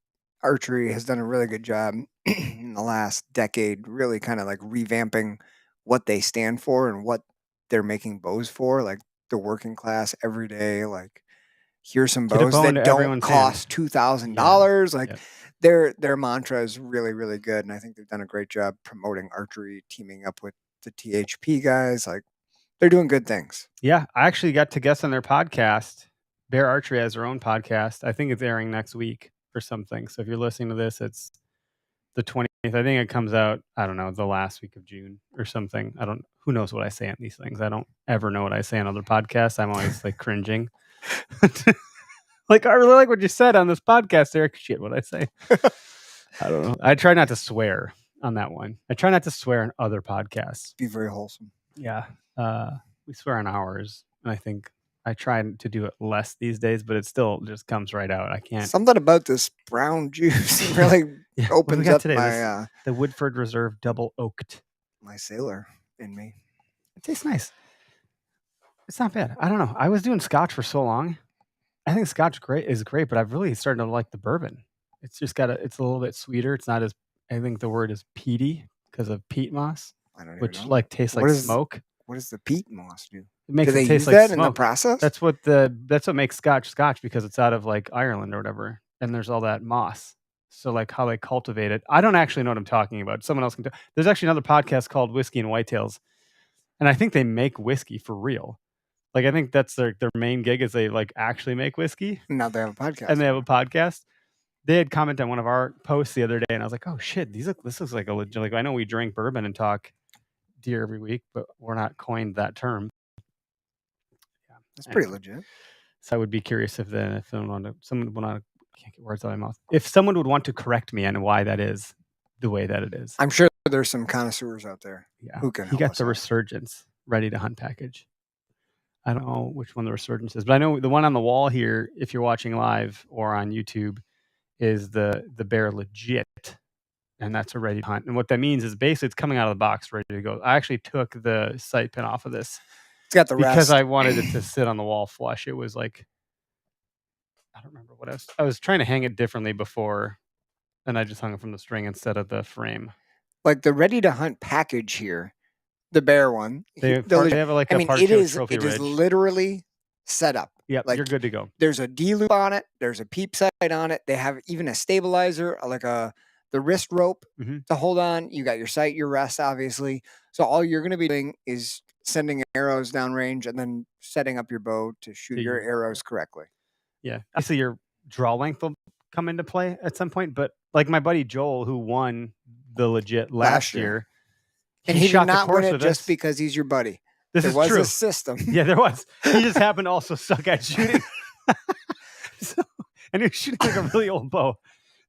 Archery has done a really good job in the last decade, really kind of like revamping what they stand for and what they're making bows for, like the working class everyday, like here's some bows that don't cost $2,000. Like their mantra is really, really good. And I think they've done a great job promoting archery, teaming up with the THP guys. Like they're doing good things. Yeah. I actually got to guest on their podcast. Bear Archery has their own podcast. I think it's airing next week or something. So if you're listening to this, it's the 20th. I think it comes out, I don't know, the last week of June or something. Who knows what I say on these things? I don't ever know what I say on other podcasts. I'm always like cringing. Like, I really like what you said on this podcast, Eric. Shit, what I say. I don't know. I try not to swear on that one. I try not to swear on other podcasts. Be very wholesome. Yeah. We swear on ours. And I think I try to do it less these days, but it still just comes right out. I can't. Something about this brown juice really opens up today? My... the Woodford Reserve Double Oaked. My sailor in me. It tastes nice. It's not bad. I don't know. I was doing Scotch for so long. I think Scotch is great, but I've really started to like the bourbon. It's just it's a little bit sweeter. It's not as, I think the word is peaty because of peat moss, I don't even which know. like tastes like smoke. What does the peat moss do? It makes Do they it taste use like that smoke. in the process? That's what makes Scotch because it's out of like Ireland or whatever, and there's all that moss. So like how they cultivate it. I don't actually know what I'm talking about. Someone else can do. There's actually another podcast called Whiskey and Whitetails, and I think they make whiskey for real. Like I think that's their main gig is they like actually make whiskey. Now they have a podcast. And they have a podcast. They had commented on one of our posts the other day, and I was like, "Oh shit, this looks like a legit." Like I know we drink bourbon and talk deer every week, but we're not coined that term. Yeah, that's pretty legit. So I would be curious if someone would want to, I can't get words out of my mouth. If someone would want to correct me on why that is the way that it is. I'm sure there's some connoisseurs out there. Yeah, who can. He got the Resurgence ready to hunt package. I don't know which one the Resurgence is, but I know the one on the wall here, if you're watching live or on YouTube, is the Bear Legit, and that's a ready to hunt. And what that means is basically it's coming out of the box ready to go. I actually took the sight pin off of this. It's got the because rest. I wanted it to sit on the wall flush. It was like, I don't remember what I was trying to hang it differently before, and I just hung it from the string instead of the frame. Like the ready to hunt package here, the Bear one. They have like a it is literally set up. Yeah, like, you're good to go. There's a D-loop on it. There's a peep sight on it. They have even a stabilizer, like the wrist rope to hold on. You got your sight, your rest, obviously. So all you're going to be doing is sending arrows downrange and then setting up your bow to shoot your arrows correctly. Yeah. Obviously, your draw length will come into play at some point. But like my buddy Joel, who won the Legit last year, and he did not win it just because he's your buddy. There was true. A system. Yeah, there was. He just happened to also suck at shooting. And he was shooting like a really old bow.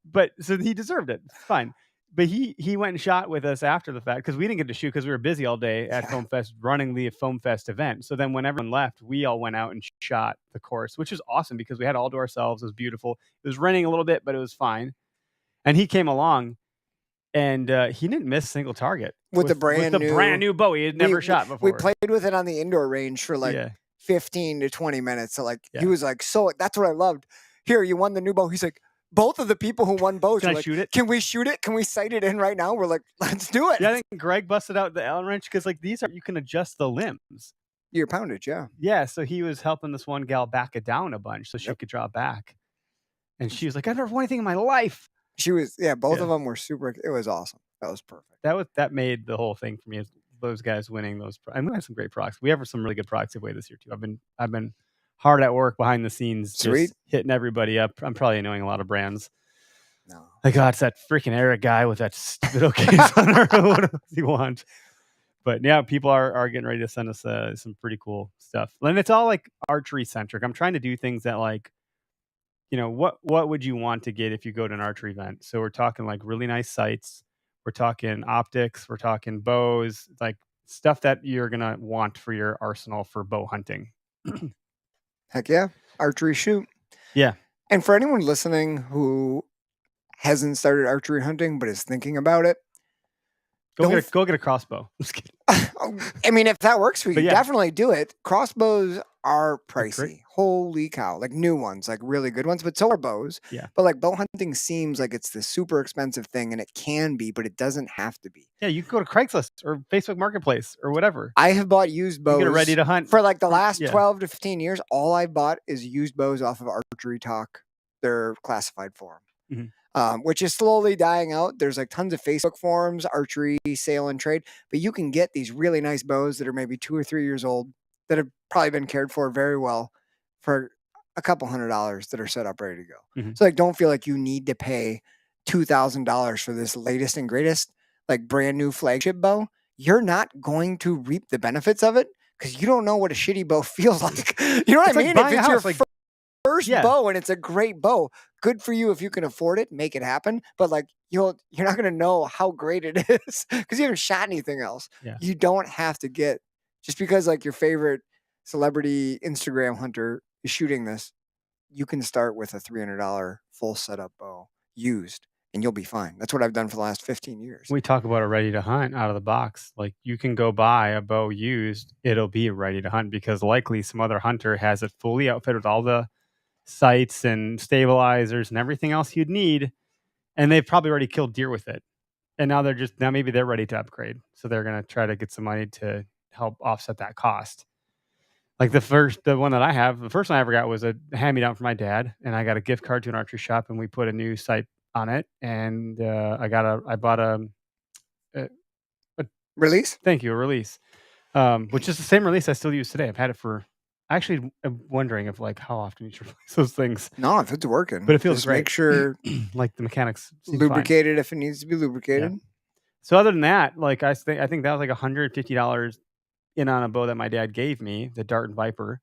But so he deserved it. Fine. But he went and shot with us after the fact because we didn't get to shoot because we were busy all day at Foam Fest running the Foam Fest event. So then when everyone left, we all went out and shot the course, which was awesome because we had it all to ourselves. It was beautiful. It was raining a little bit, but it was fine. And he came along. And he didn't miss a single target with the brand new bow he had never shot before. We played with it on the indoor range for like 15 to 20 minutes. So he was like, so that's what I loved. Here, you won the new bow. He's like, both of the people who won bows Can I shoot it? Can we shoot it? Can we sight it in right now? We're like, let's do it. Yeah, I think Greg busted out the Allen wrench because like these you can adjust the limbs. Your poundage, yeah. Yeah, so he was helping this one gal back it down a bunch so she could draw back. And she was like, I've never won anything in my life. She was, both of them were super. It was awesome. That was perfect. That made the whole thing for me. Those guys winning those. And we have some great products. We have some really good products giveaway this year too. I've been hard at work behind the scenes, just hitting everybody up. I'm probably annoying a lot of brands. No, like it's that freaking Eric guy with that stupid case on her. What does he want? But yeah, people are getting ready to send us some pretty cool stuff, and it's all like archery centric. I'm trying to do things that like. What would you want to get if you go to an archery event? So we're talking like really nice sights. We're talking optics. We're talking bows, like stuff that you're going to want for your arsenal for bow hunting. Heck yeah. Archery shoot. Yeah. And for anyone listening who hasn't started archery hunting, but is thinking about it, go get a crossbow. Just kidding. I mean, if that works for you, definitely do it. Crossbows are pricey. Holy cow. Like new ones, like really good ones, but so are bows. Yeah. But like bow hunting seems like it's the super expensive thing, and it can be, but it doesn't have to be. Yeah, you can go to Craigslist or Facebook Marketplace or whatever. I have bought used bows. You get ready to hunt. For like the last 12 to 15 years, all I've bought is used bows off of Archery Talk, their classified forum. Which is slowly dying out. There's like tons of Facebook forums, archery, sale and trade, but you can get these really nice bows that are maybe 2 or 3 years old that have probably been cared for very well for a couple $100 that are set up ready to go. So like, don't feel like you need to pay $2,000 for this latest and greatest, like brand new flagship bow. You're not going to reap the benefits of it because you don't know what a shitty bow feels like. You know what I mean? Like if it's your first Yeah. bow and it's a great bow, good for you if you can afford it, make it happen. But like you're not going to know how great it is because you haven't shot anything else. Yeah. You don't have to get, just because like your favorite celebrity Instagram hunter is shooting this, you can start with a $300 full setup bow used and you'll be fine. That's what I've done for the last 15 years. We talk about a ready to hunt out of the box. Like you can go buy a bow used, it'll be ready to hunt because likely some other hunter has it fully outfitted with all the sights and stabilizers and everything else you'd need, and they've probably already killed deer with it. And now maybe they're ready to upgrade. So they're going to try to get some money to help offset that cost. Like the first one I ever got was a hand-me-down from my dad, and I got a gift card to an archery shop, and we put a new sight on it, and I bought a Release? Thank you, a release, which is the same release I still use today. I've had it for. Actually, I'm wondering if how often you should replace those things. No, if it's working, but it feels just great. Make sure like the mechanics lubricated if it needs to be lubricated. Yeah. So other than that, like I think that was like $150 in on a bow that my dad gave me, the Dart and Viper,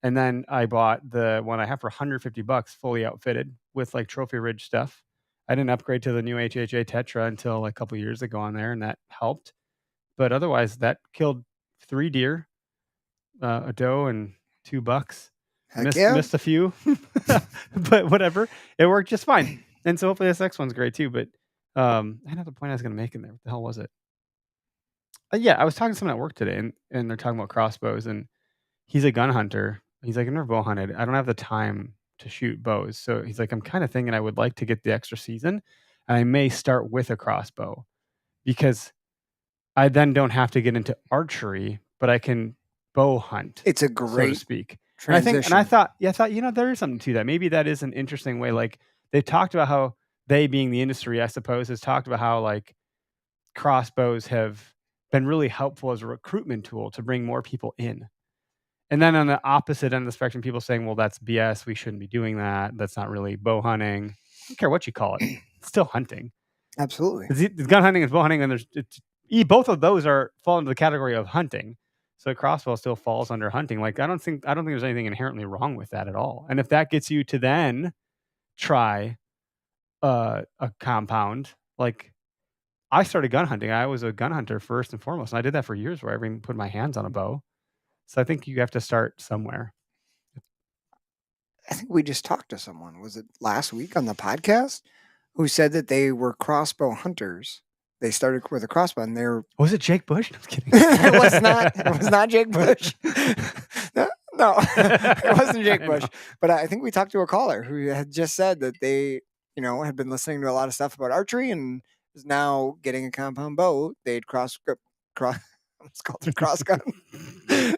and then I bought the one I have for $150, fully outfitted with like Trophy Ridge stuff. I didn't upgrade to the new HHA Tetra until a couple years ago on there, and that helped. But otherwise, that killed 3 deer, a doe, and 2 bucks. Missed a few, but whatever. It worked just fine. And so hopefully this next one's great too. But I know the point I was going to make in there. What the hell was it? Yeah, I was talking to someone at work today, and they're talking about crossbows, and he's a gun hunter. He's like, I've never bow hunted. I don't have the time to shoot bows. So he's like, I'm kind of thinking I would like to get the extra season, and I may start with a crossbow because I then don't have to get into archery, but I can bow hunt. It's a great, so to speak. transition. And I thought, there is something to that. Maybe that is an interesting way. Like they talked about how they, being the industry, I suppose, has talked about how like crossbows have been really helpful as a recruitment tool to bring more people in. And then on the opposite end of the spectrum, people saying, well, that's BS. We shouldn't be doing that. That's not really bow hunting. I don't care what you call it. It's still hunting. Absolutely. It's gun hunting is bow hunting, and both of those fall into the category of hunting. So crossbow still falls under hunting. Like I don't think there's anything inherently wrong with that at all. And if that gets you to then try a compound, like I started gun hunting. I was a gun hunter first and foremost, and I did that for years where I even put my hands on a bow. So I think you have to start somewhere. I think we just talked to someone. Was it last week on the podcast? Who said that they were crossbow hunters. They started with a crossbow, and they're... Was it Jake Bush? No, I'm kidding. It was not. It was not Jake Bush. No, it wasn't Jake Bush. But I think we talked to a caller who had just said that they, had been listening to a lot of stuff about archery and is now getting a compound bow. They'd it's called a cross gun.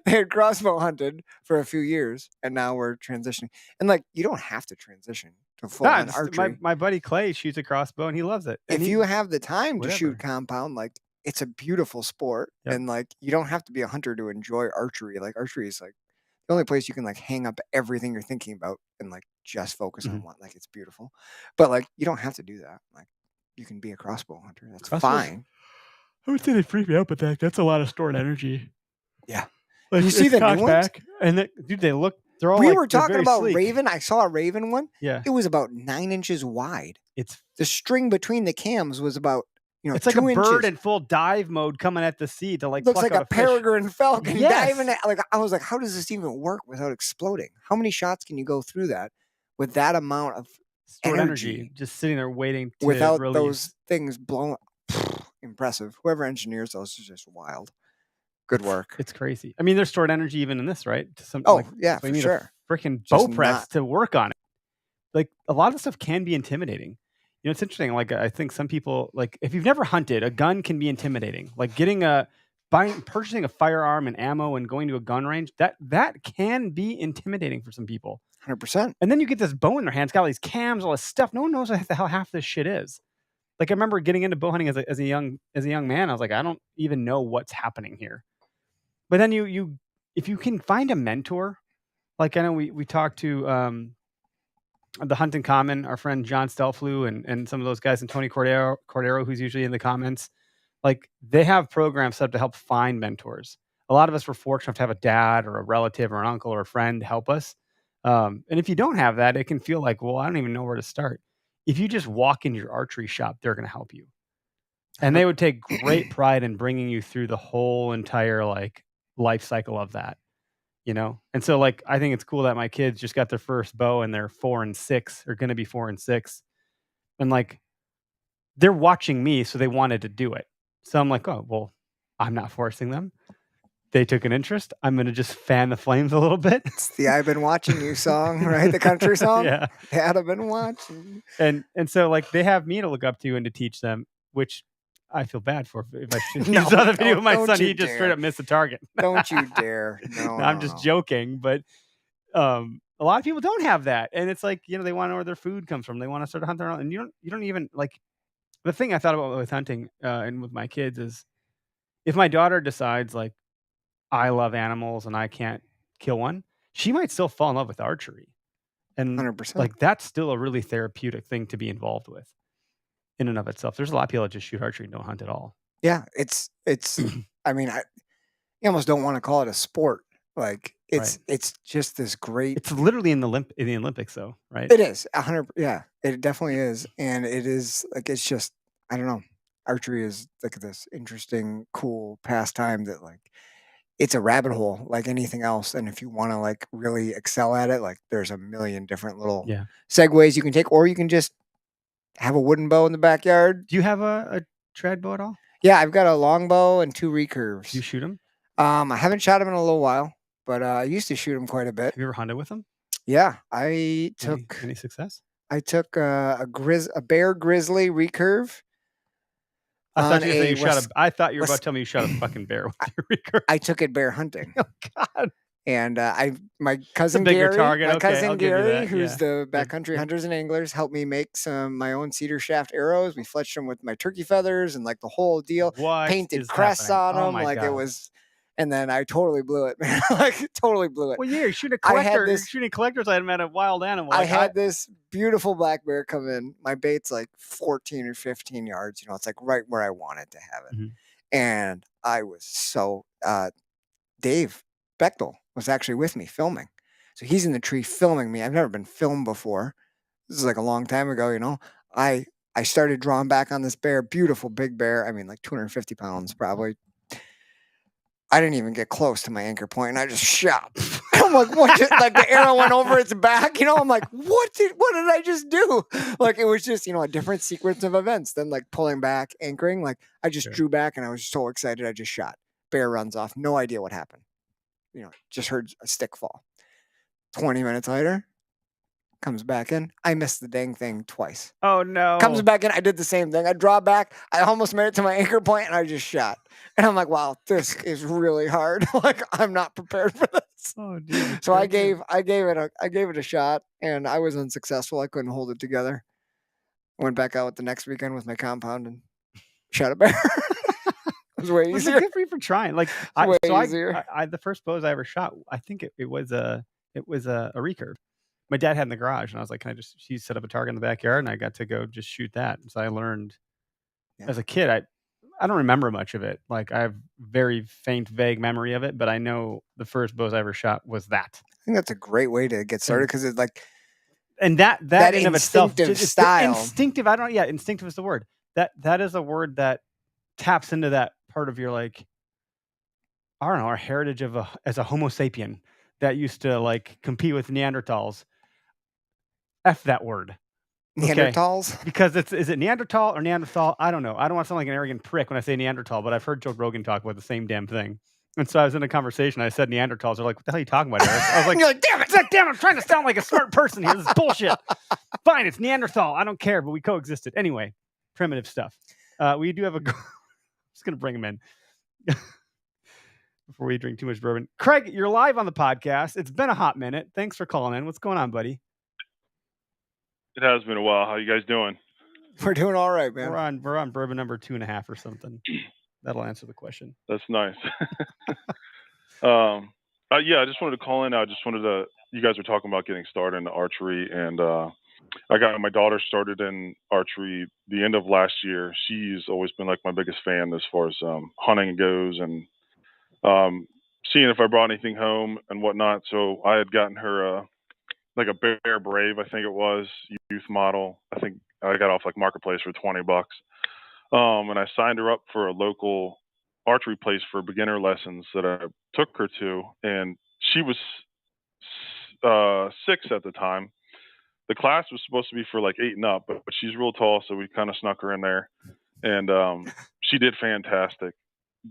They had crossbow hunted for a few years, and now we're transitioning. And like, you don't have to transition to full on archery. My buddy Clay shoots a crossbow, and he loves it. If you have the time to shoot compound, like it's a beautiful sport, and like you don't have to be a hunter to enjoy archery. Like archery is like the only place you can like hang up everything you're thinking about and like just focus on one. Like it's beautiful, but like you don't have to do that. Like you can be a crossbow hunter. That's fine. I would say they freak me out, but that's a lot of stored energy. Yeah. Like, you see the new ones? And dude, they look. They're all. We like, were talking about sleek. Raven. I saw a Raven one. Yeah. It was about 9 inches wide. It's the string between the cams was about it's like 2 a bird inches. in full dive mode coming at the sea to like. Looks pluck like out a peregrine falcon diving at. Like I was like, how does this even work without exploding? How many shots can you go through that with that amount of stored energy just sitting there waiting to without release. Those things blowing? Impressive. Whoever engineers those is just wild. Good work. It's crazy. I mean, there's stored energy even in this, right? Yeah, for sure. Freaking bow press to work on it. Like a lot of the stuff can be intimidating. It's interesting. Like I think some people, like if you've never hunted, a gun can be intimidating. Like purchasing a firearm and ammo and going to a gun range, that can be intimidating for some people. 100%. And then you get this bow in their hands, got all these cams, all this stuff. No one knows what the hell half this shit is. Like I remember getting into bow hunting as a young man. I was like, I don't even know what's happening here. But then you if you can find a mentor, like I know we talked to the Hunt in Common, our friend John Stelflew and some of those guys, and Tony Cordero, who's usually in the comments. Like they have programs set up to help find mentors. A lot of us were fortunate to have a dad or a relative or an uncle or a friend help us. And if you don't have that, it can feel like, well, I don't even know where to start. If you just walk into your archery shop, they're going to help you. And they would take great pride in bringing you through the whole entire like life cycle of that, And so like, I think it's cool that my kids just got their first bow and they're 4 and 6 or going to be 4 and 6. And like, they're watching me, so they wanted to do it. So I'm like, oh, well, I'm not forcing them. They took an interest. I'm going to just fan the flames a little bit. It's the "I've been watching you" song, right? The country song. Yeah. Dad, I've been watching. And so like they have me to look up to and to teach them, which I feel bad for if I should. No, You saw the video of my don't son. you He just dare. straight up missed the target. Don't you dare. No, I'm just joking, but a lot of people don't have that, and it's like, you know, they want to know where their food comes from. They want to start to hunt their own, and you don't even like. The thing I thought about with hunting and with my kids is, if my daughter decides like I love animals and I can't kill one, she might still fall in love with archery, and 100%. like that's still a really therapeutic thing to be involved with in and of itself. There's a lot of people that just shoot archery and don't hunt at all. Yeah, it's. I mean, you almost don't want to call it a sport. Like it's just this great. It's literally in the Olympics, though, right? It is 100. Yeah, it definitely is, and it is like it's just. I don't know. Archery is like this interesting, cool pastime that like it's a rabbit hole like anything else. And if you want to like really excel at it, like there's a million different little segues you can take, or you can just have a wooden bow in the backyard. Do you have a trad bow at all? Yeah, I've got a long bow and 2 recurves. Do you shoot them? I haven't shot them in a little while, but I used to shoot them quite a bit. Have you ever hunted with them? Yeah, I took any success? I took a bear grizzly recurve. I thought you were about to tell me you shot a fucking bear with your recurve. I took it bear hunting. Oh God! And my cousin Gary, who's the backcountry hunters and anglers, helped me make my own cedar shaft arrows. We fletched them with my turkey feathers and like the whole deal. Painted crests on them, it was. And then I totally blew it, man. Totally blew it. Well, yeah, you're shooting shooting collector's item at a wild animal. I had this beautiful black bear come in. My bait's like 14 or 15 yards. You know, it's like right where I wanted to have it. Mm-hmm. And I was so Dave Bechtel was actually with me filming. So he's in the tree filming me. I've never been filmed before. This is like a long time ago, you know. I started drawing back on this bear, beautiful big bear. I mean, like 250 pounds probably. I didn't even get close to my anchor point, and I just shot. I'm like, what? Like the arrow went over its back, you know. I'm like, what did I just do? Like it was just, you know, a different sequence of events than like pulling back, anchoring. Like I just drew back, and I was so excited. I just shot. Bear runs off. No idea what happened. You know, just heard a stick fall. 20 minutes later, comes back in. I missed the dang thing twice. Oh no! Comes back in. I did the same thing. I draw back. I almost made it to my anchor point, and I just shot. And I'm like, wow, this is really hard. Like I'm not prepared for this. Oh, dude. So I gave it a shot, and I was unsuccessful. I couldn't hold it together. Went back out the next weekend with my compound and shot a bear. It was way easier. Good for you for trying. Like easier. The first bows I ever shot, I think it was a recurve. My dad had in the garage, and I was like, she set up a target in the backyard, and I got to go just shoot that. And so I learned as a kid. I don't remember much of it. Like I have very faint, vague memory of it, but I know the first bows I ever shot was that. I think that's a great way to get started because it's like, and that in of itself, style. Instinctive. Instinctive is the word. That is a word that taps into that part of your like, I don't know, our heritage as a Homo sapien that used to like compete with Neanderthals. F that word. Neanderthals? Okay. Because is it Neanderthal or Neanderthal? I don't know. I don't want to sound like an arrogant prick when I say Neanderthal, but I've heard Joe Rogan talk about the same damn thing. And so I was in a conversation. I said Neanderthals. They're like, what the hell are you talking about, Eric? I was like, you're like, damn it. Damn, I'm trying to sound like a smart person here. This is bullshit. Fine, it's Neanderthal. I don't care, but we coexisted. Anyway, primitive stuff. We do have I'm just going to bring him in before we drink too much bourbon. Craig, you're live on the podcast. It's been a hot minute. Thanks for calling in. What's going on, buddy? It has been a while. How you guys doing? We're doing all right, man. We're on bourbon number 2.5 or something. That'll answer the question. That's nice. Yeah, I just wanted to call in. You guys were talking about getting started in archery, and I got my daughter started in archery the end of last year. She's always been like my biggest fan as far as hunting goes, and seeing if I brought anything home and whatnot. So I had gotten her like a Bear Brave, I think it was, youth model. I think I got off like Marketplace for $20. And I signed her up for a local archery place for beginner lessons that I took her to. And she was 6 at the time. the class was supposed to be for like 8 and up, but she's real tall, so we kind of snuck her in there, and she did fantastic.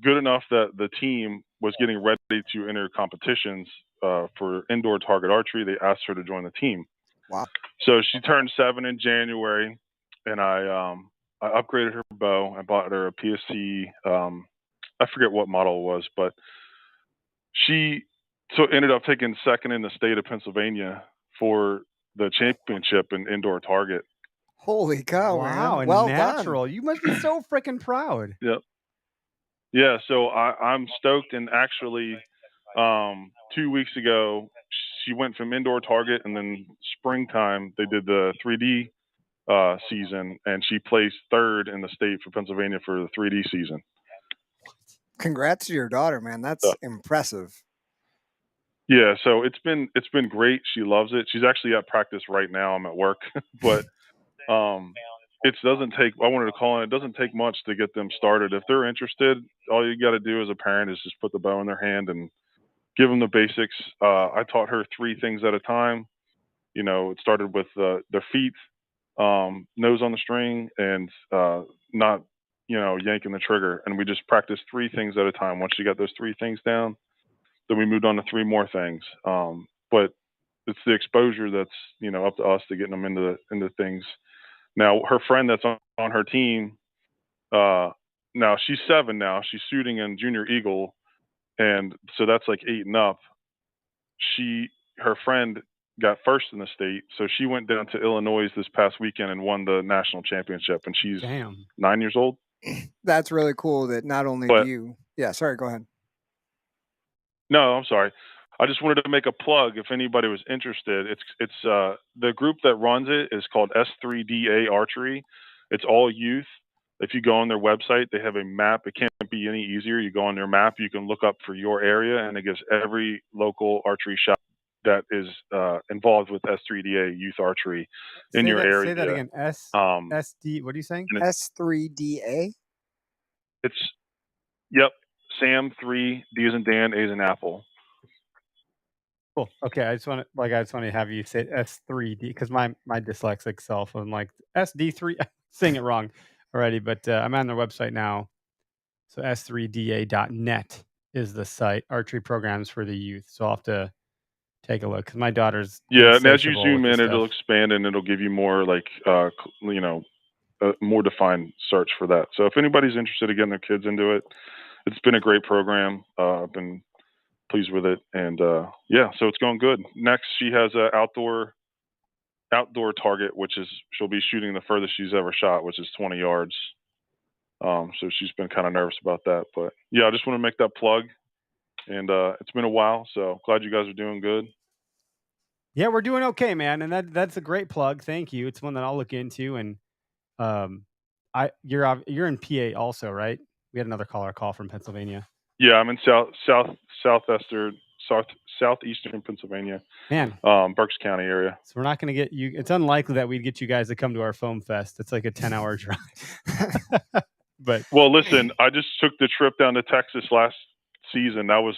Good enough that the team was getting ready to enter competitions for indoor target archery. They asked her to join the team. Wow. So she turned 7 in January, and I upgraded her bow. I bought her a PSC. I forget what model it was, but she ended up taking second in the state of Pennsylvania for the championship in indoor target. Holy cow, Wow, man. and Well natural. done. You must be so freaking proud. Yep. Yeah, so I'm stoked, and actually 2 weeks ago she went from indoor target, and then springtime they did the 3D season, and she placed 3rd in the state for Pennsylvania for the 3D season. Congrats to your daughter, man. That's impressive. Yeah, so it's been great. She loves it. She's actually at practice right now. I'm at work, but it doesn't take. I wanted to call in. It doesn't take much to get them started. If they're interested, all you got to do as a parent is just put the bow in their hand and give them the basics. I taught her 3 things at a time. You know, it started with their feet, nose on the string, and not, yanking the trigger. And we just practiced 3 things at a time. Once she got those 3 things down, then we moved on to 3 more things. But it's the exposure that's, up to us to getting them into things. Now, her friend that's on her team, now she's 7 now. She's shooting in Junior Eagle, and so that's like 8 and up. Her friend got 1st in the state, so she went down to Illinois this past weekend and won the national championship, and she's 9 years old. That's really cool that not only do you... Yeah, sorry, go ahead. No, I'm sorry. I just wanted to make a plug if anybody was interested. It's the group that runs it is called S3DA Archery. It's all youth. If you go on their website, they have a map. It can't be any easier. You go on their map, you can look up for your area, and it gives every local archery shop that is involved with S3DA youth archery in your area. Say that again. SD. What are you saying? S3DA. Yep. Sam 3 D as in Dan, A as in Apple. Cool. Okay, I just want to have you say S3D because my dyslexic self, I'm like SD3, saying it wrong already, but I'm on their website now. So s3da.net is the site, archery programs for the youth. So I'll have to take a look because my daughter's and as you zoom in, it'll expand and it'll give you more more defined search for that. So if anybody's interested in getting their kids into it, it's been a great program. I've been pleased with it, and so it's going good. Next, she has an outdoor target, which is she'll be shooting the furthest she's ever shot, which is 20 yards. So she's been kind of nervous about that, but I just want to make that plug. And it's been a while, so glad you guys are doing good. Yeah, we're doing okay, man, and that's a great plug. Thank you. It's one that I'll look into, and you're in PA also, right? We had another caller call from Pennsylvania. Yeah, I'm in southeastern Pennsylvania. Man, Berks County area. So we're not going to get you. It's unlikely that we'd get you guys to come to our foam fest. It's like a 10-hour drive. Well, listen, I just took the trip down to Texas last season. That was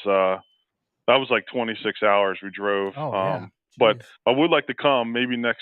like 26 hours we drove. Oh, yeah. But I would like to come. Maybe not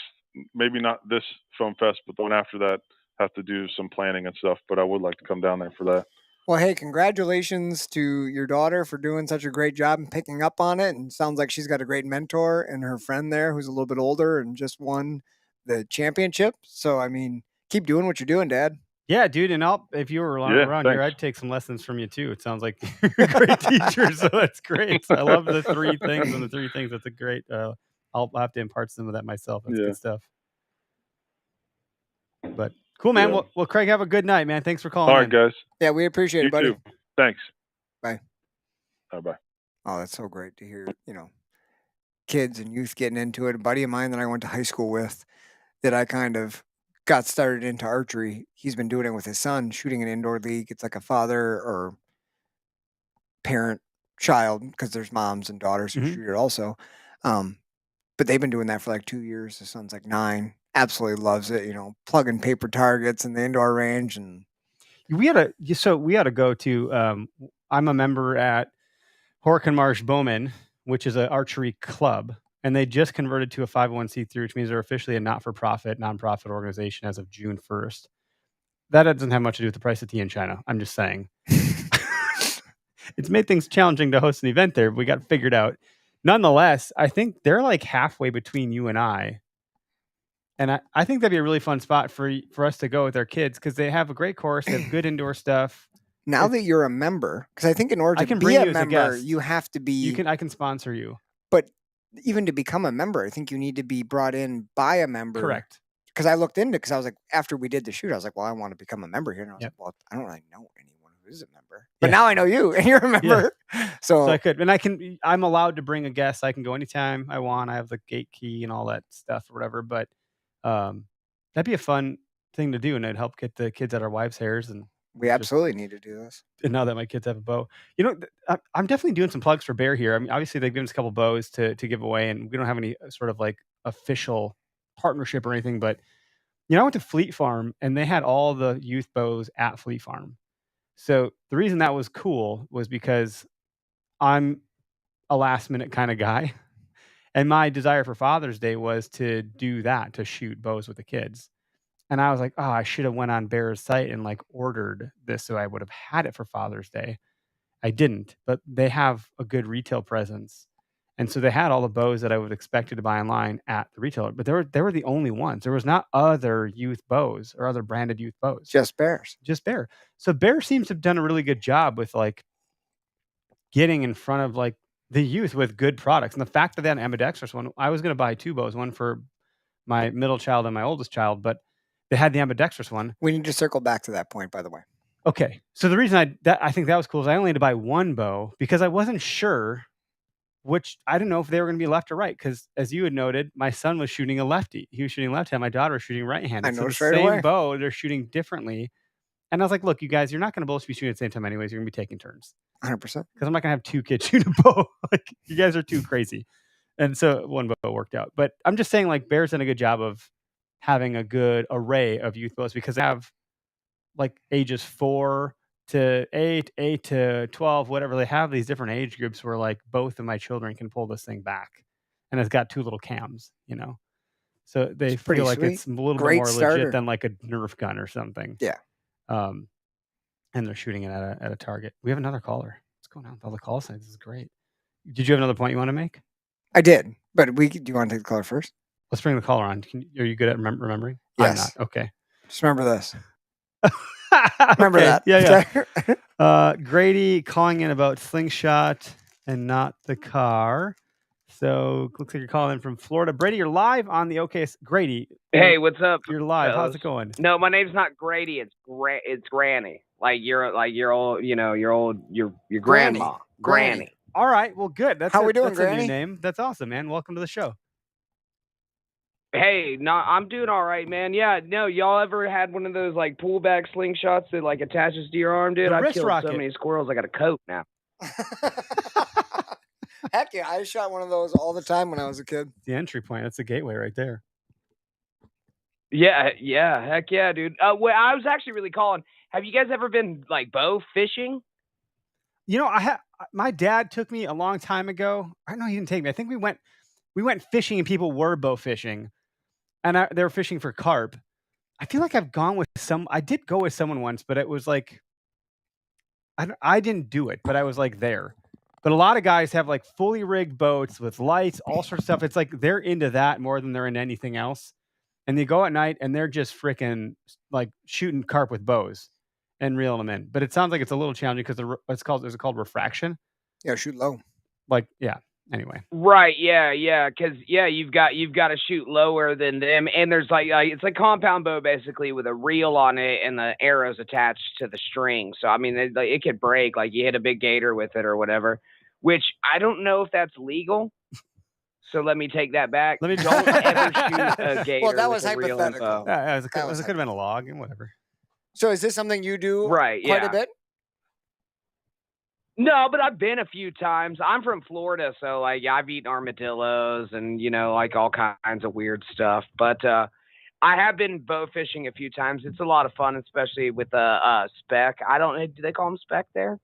this foam fest, but the one after that. Have to do some planning and stuff. But I would like to come down there for that. Well, hey, congratulations to your daughter for doing such a great job and picking up on it. And sounds like she's got a great mentor and her friend there who's a little bit older and just won the championship. So, I mean, keep doing what you're doing, Dad. Yeah, dude. And if you were around here, I'd take some lessons from you too. It sounds like you're a great teacher. So that's great. So I love the 3 things and the 3 things. That's a great, I'll have to impart some of that myself. That's good stuff. But cool, man. Yeah. Well, Craig, have a good night, man. Thanks for calling. All right, guys. Yeah, we appreciate it, buddy. You too. Thanks. Bye. Bye. Oh, that's so great to hear, kids and youth getting into it. A buddy of mine that I went to high school with that I kind of got started into archery. He's been doing it with his son, shooting an indoor league. It's like a father or parent-child because there's moms and daughters who shoot it also. But they've been doing that for like 2 years. His son's like 9. Absolutely loves it, plugging paper targets in the indoor range. And we had to go to, I'm a member at Horkenmarsh Bowman, which is an archery club. and they just converted to a 501c3, which means they're officially a not-for-profit, nonprofit organization as of June 1st. That doesn't have much to do with the price of tea in China. I'm just saying. It's made things challenging to host an event there, but we got figured out. Nonetheless, I think they're like halfway between you and I. And I think that'd be a really fun spot for us to go with our kids because they have a great course, they have good indoor stuff. Now that you're a member, because I think in order I to can be bring a you as a member, guest. you have to be. I can sponsor you. But even to become a member, I think you need to be brought in by a member. Correct. Because I looked into, because I was like, after we did the shoot, I was like, well, I want to become a member here. And I was like, well, I don't really know anyone who is a member. But now I know you, and you're a member. Yeah. So I could, and I'm allowed to bring a guest. I can go anytime I want. I have the gate key and all that stuff or whatever. But that'd be a fun thing to do, and it'd help get the kids out our wives' hairs. And we absolutely need to do this. And now that my kids have a bow, I'm definitely doing some plugs for Bear here. I mean, obviously they've given us a couple bows to give away, and we don't have any sort of like official partnership or anything. But I went to Fleet Farm, and they had all the youth bows at Fleet Farm. So the reason that was cool was because I'm a last minute kind of guy. And my desire for Father's Day was to do that, to shoot bows with the kids. And I was like, oh, I should have went on Bear's site and like ordered this so I would have had it for Father's Day. I didn't, but they have a good retail presence. And so they had all the bows that I would have expected to buy online at the retailer, but they were the only ones. There was not other youth bows or other branded youth bows. Just Bears. Just Bear. So Bear seems to have done a really good job with like getting in front of like the youth with good products. And the fact that they had an ambidextrous one, I was going to buy two bows, one for my middle child and my oldest child, but they had the ambidextrous one. We need to circle back to that point, by the way. Okay. So the reason I think that was cool is I only had to buy one bow because I wasn't sure I didn't know if they were going to be left or right. Because as you had noted, my son was shooting a lefty. He was shooting left-handed. My daughter was shooting right-handed. I know, so the same bow, they're shooting differently. And I was like, look, you guys, you're not going to both be shooting at the same time anyways. You're going to be taking turns. 100%. Because I'm not going to have two kids shoot a bow. Like, you guys are too crazy. And so one bow worked out. But I'm just saying, like, Bear's done a good job of having a good array of youth bows because they have, like, ages 4 to 8, 8 to 12, whatever. They have these different age groups where, like, both of my children can pull this thing back. And it's got two little cams, So they feel like it's a little bit more legit than, like, a Nerf gun or something. Yeah. And they're shooting it at a target. We have another caller. What's going on with all the call signs? This is great. Did you have another point you want to make? I did, but do you want to take the caller first? Let's bring the caller on. Are you good at remembering? Yes. I'm not. Okay. Just remember this. Remember that. Yeah. Grady calling in about Slingshot and not the car. So looks like you're calling in from Florida. Brady, you're live on the OKS. Grady. Hey, what's up? You're live. Fellas. How's it going? No, my name's not Grady. It's Granny. Like your old, your grandma. Granny. All right. Well, good. How we doing, that's Granny? a new name. That's awesome, man. Welcome to the show. Hey, I'm doing all right, man. Yeah, no, y'all ever had one of those like pullback slingshots that like attaches to your arm, dude? The I've wrist killed rocket. so many squirrels. I got a coat now. Heck yeah, I shot one of those all the time when I was a kid. The entry point. That's the gateway right there. Yeah, heck yeah, dude. Well, I was actually really calling. Have you guys ever been like bow fishing? My dad took me a long time ago. I know he didn't take me. I think we went fishing and people were bow fishing, and they were fishing for carp. I feel like I've gone with I did go with someone once, but it was like I didn't do it, but I was like there. But a lot of guys have like fully rigged boats with lights, all sorts of stuff. It's like they're into that more than they're into anything else. And they go at night and they're just freaking like shooting carp with bows and reeling them in. But it sounds like it's a little challenging because is it called refraction? Yeah, shoot low. Like, yeah. Anyway. Right. Yeah. Because you've got to shoot lower than them, and there's like it's like compound bow basically with a reel on it and the arrows attached to the string. So I mean, it could break. Like you hit a big gator with it or whatever. Which I don't know if that's legal. So let me take that back. Don't ever shoot a gator. Well, that was with a reel and hypothetical. bow. It could have been a log and whatever. So is this something you do Right, quite yeah. a bit? No, but I've been a few times. I'm from Florida, so like I've eaten armadillos and like all kinds of weird stuff. But I have been bow fishing a few times. It's a lot of fun, especially with a speck. Do they call them speck there?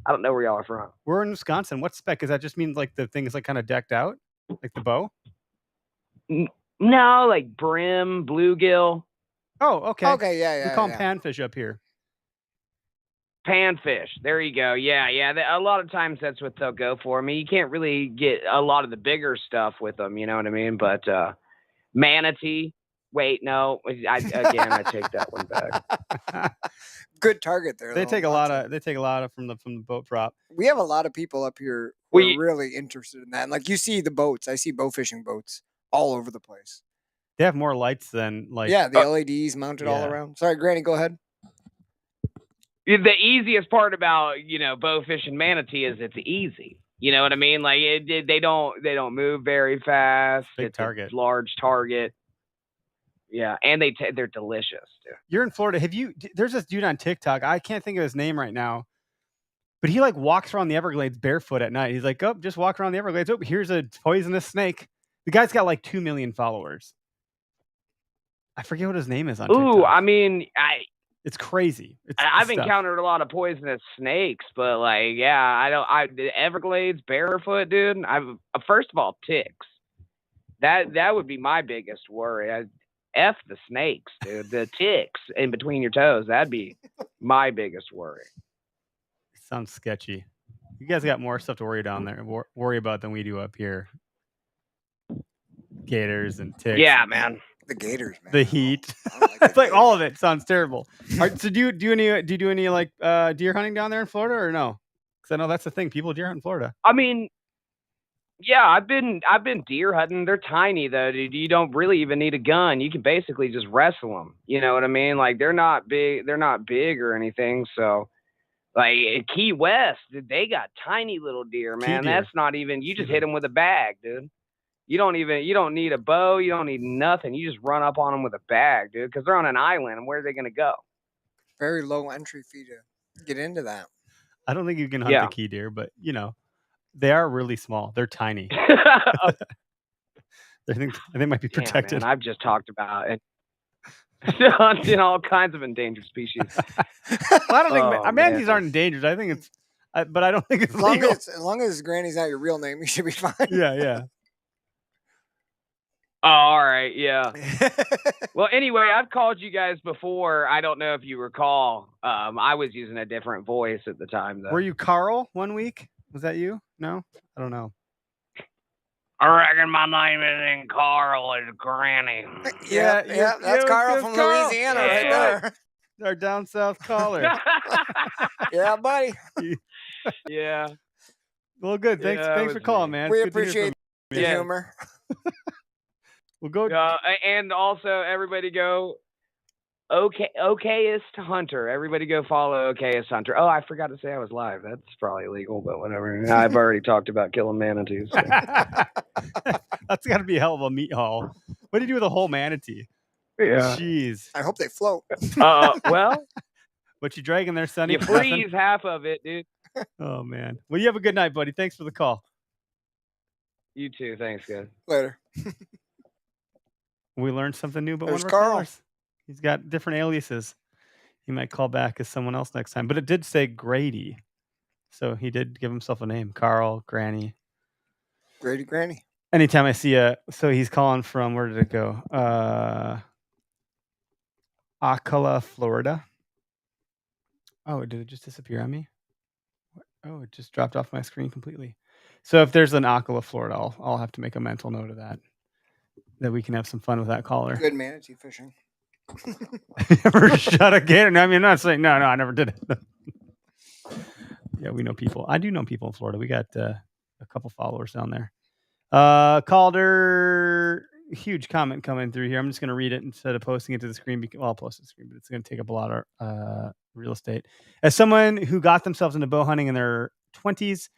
I don't know where y'all are from. We're in Wisconsin. What's speck? Does that just mean like the thing is like kind of decked out, like the bow? No, like brim, bluegill, Oh, okay. Okay, yeah, We call them yeah. panfish up here. panfish. There you go. Yeah. A lot of times that's what they'll go for. I mean, you can't really get a lot of the bigger stuff with them. You know what I mean? But manatee. Wait, no. I take that one back. Good target there. They though. take a Lots lot of- of. They take a lot of from the boat prop. We have a lot of people up here who are really interested in that. And like you see the boats. I see bow fishing boats all over the place. They have more lights than like. Yeah, the LEDs mounted all around. Sorry, Granny, go ahead. The easiest part about bow fishing manatee is it's easy. You know what I mean? Like they don't move very fast. Big it's target. a large target. Yeah, and they're delicious, dude. You're in Florida. There's this dude on TikTok. I can't think of his name right now, but he like walks around the Everglades barefoot at night. He's like, oh, just walk around the Everglades. Oh, here's a poisonous snake. The guy's got like 2 million followers. I forget what his name is on TikTok. Ooh, I mean, it's crazy. I've encountered a lot of poisonous snakes, but like, yeah, the Everglades barefoot, dude. First of all, ticks. That would be my biggest worry. F the snakes, dude. The ticks in between your toes. That'd be my biggest worry. Sounds sketchy. You guys got more stuff to worry down there, worry about than we do up here. Gators and ticks. Yeah, man. The gators, man. The heat. It's like all of it sounds terrible. So do you do any like deer hunting down there in Florida or no? Because I know that's the thing. People deer hunt in Florida. I mean, yeah, I've been deer hunting. They're tiny though, dude. You don't really even need a gun. You can basically just wrestle them. You know what I mean? Like they're not big or anything. So, like Key West, dude, they got tiny little deer, man. That's not even. You just hit them with a bag, dude. You don't need a bow. You don't need nothing. You just run up on them with a bag, dude, because they're on an island. And where are they going to go? Very low entry fee to get into that. I don't think you can hunt the key deer, but they are really small. They're tiny. I think they might be protected. Yeah, man, I've just talked about it. Hunting all kinds of endangered species. Well, I don't think manatees aren't endangered. I think it's, but I don't think it's legal. As long as Granny's not your real name, you should be fine. Yeah. Oh, all right, yeah. Well, anyway, I've called you guys before. I don't know if you recall. I was using a different voice at the time, though. Were you Carl one week? Was that you? No? I don't know. I reckon my name isn't Carl, it's Granny. Yeah, that's Carl from Louisiana right there. Our down south caller. Yeah, buddy. Yeah. Well, good. Thanks for calling, man. We appreciate the humor. We'll go. And also, everybody go Okayest Hunter. Everybody go follow Okayest Hunter. Oh, I forgot to say I was live. That's probably illegal, but whatever. I've already talked about killing manatees. So. That's got to be a hell of a meat haul. What do you do with a whole manatee? Yeah. Jeez. I hope they float. Well. What you dragging there, Sonny? You freeze half of it, dude. Oh, man. Well, you have a good night, buddy. Thanks for the call. You too. Thanks, guys. Later. We learned something new about There's one of our Carl. callers. He's got different aliases. He might call back as someone else next time. But it did say Grady. So he did give himself a name. Carl, Granny. Grady, Granny. Anytime I see so he's calling from, where did it go? Ocala, Florida. Oh, did it just disappear on me? Oh, it just dropped off my screen completely. So if there's an Ocala, Florida, I'll have to make a mental note of that we can have some fun with that caller. Good manatee fishing. Ever shot a gator? No, I mean, I'm not saying no, I never did it. Yeah, we know people. I do know people in Florida. We got a couple followers down there. Calder, huge comment coming through here. I'm just going to read it instead of posting it to the screen. I'll post it to the screen, but it's going to take up a lot of real estate. As someone who got themselves into bow hunting in their 20s,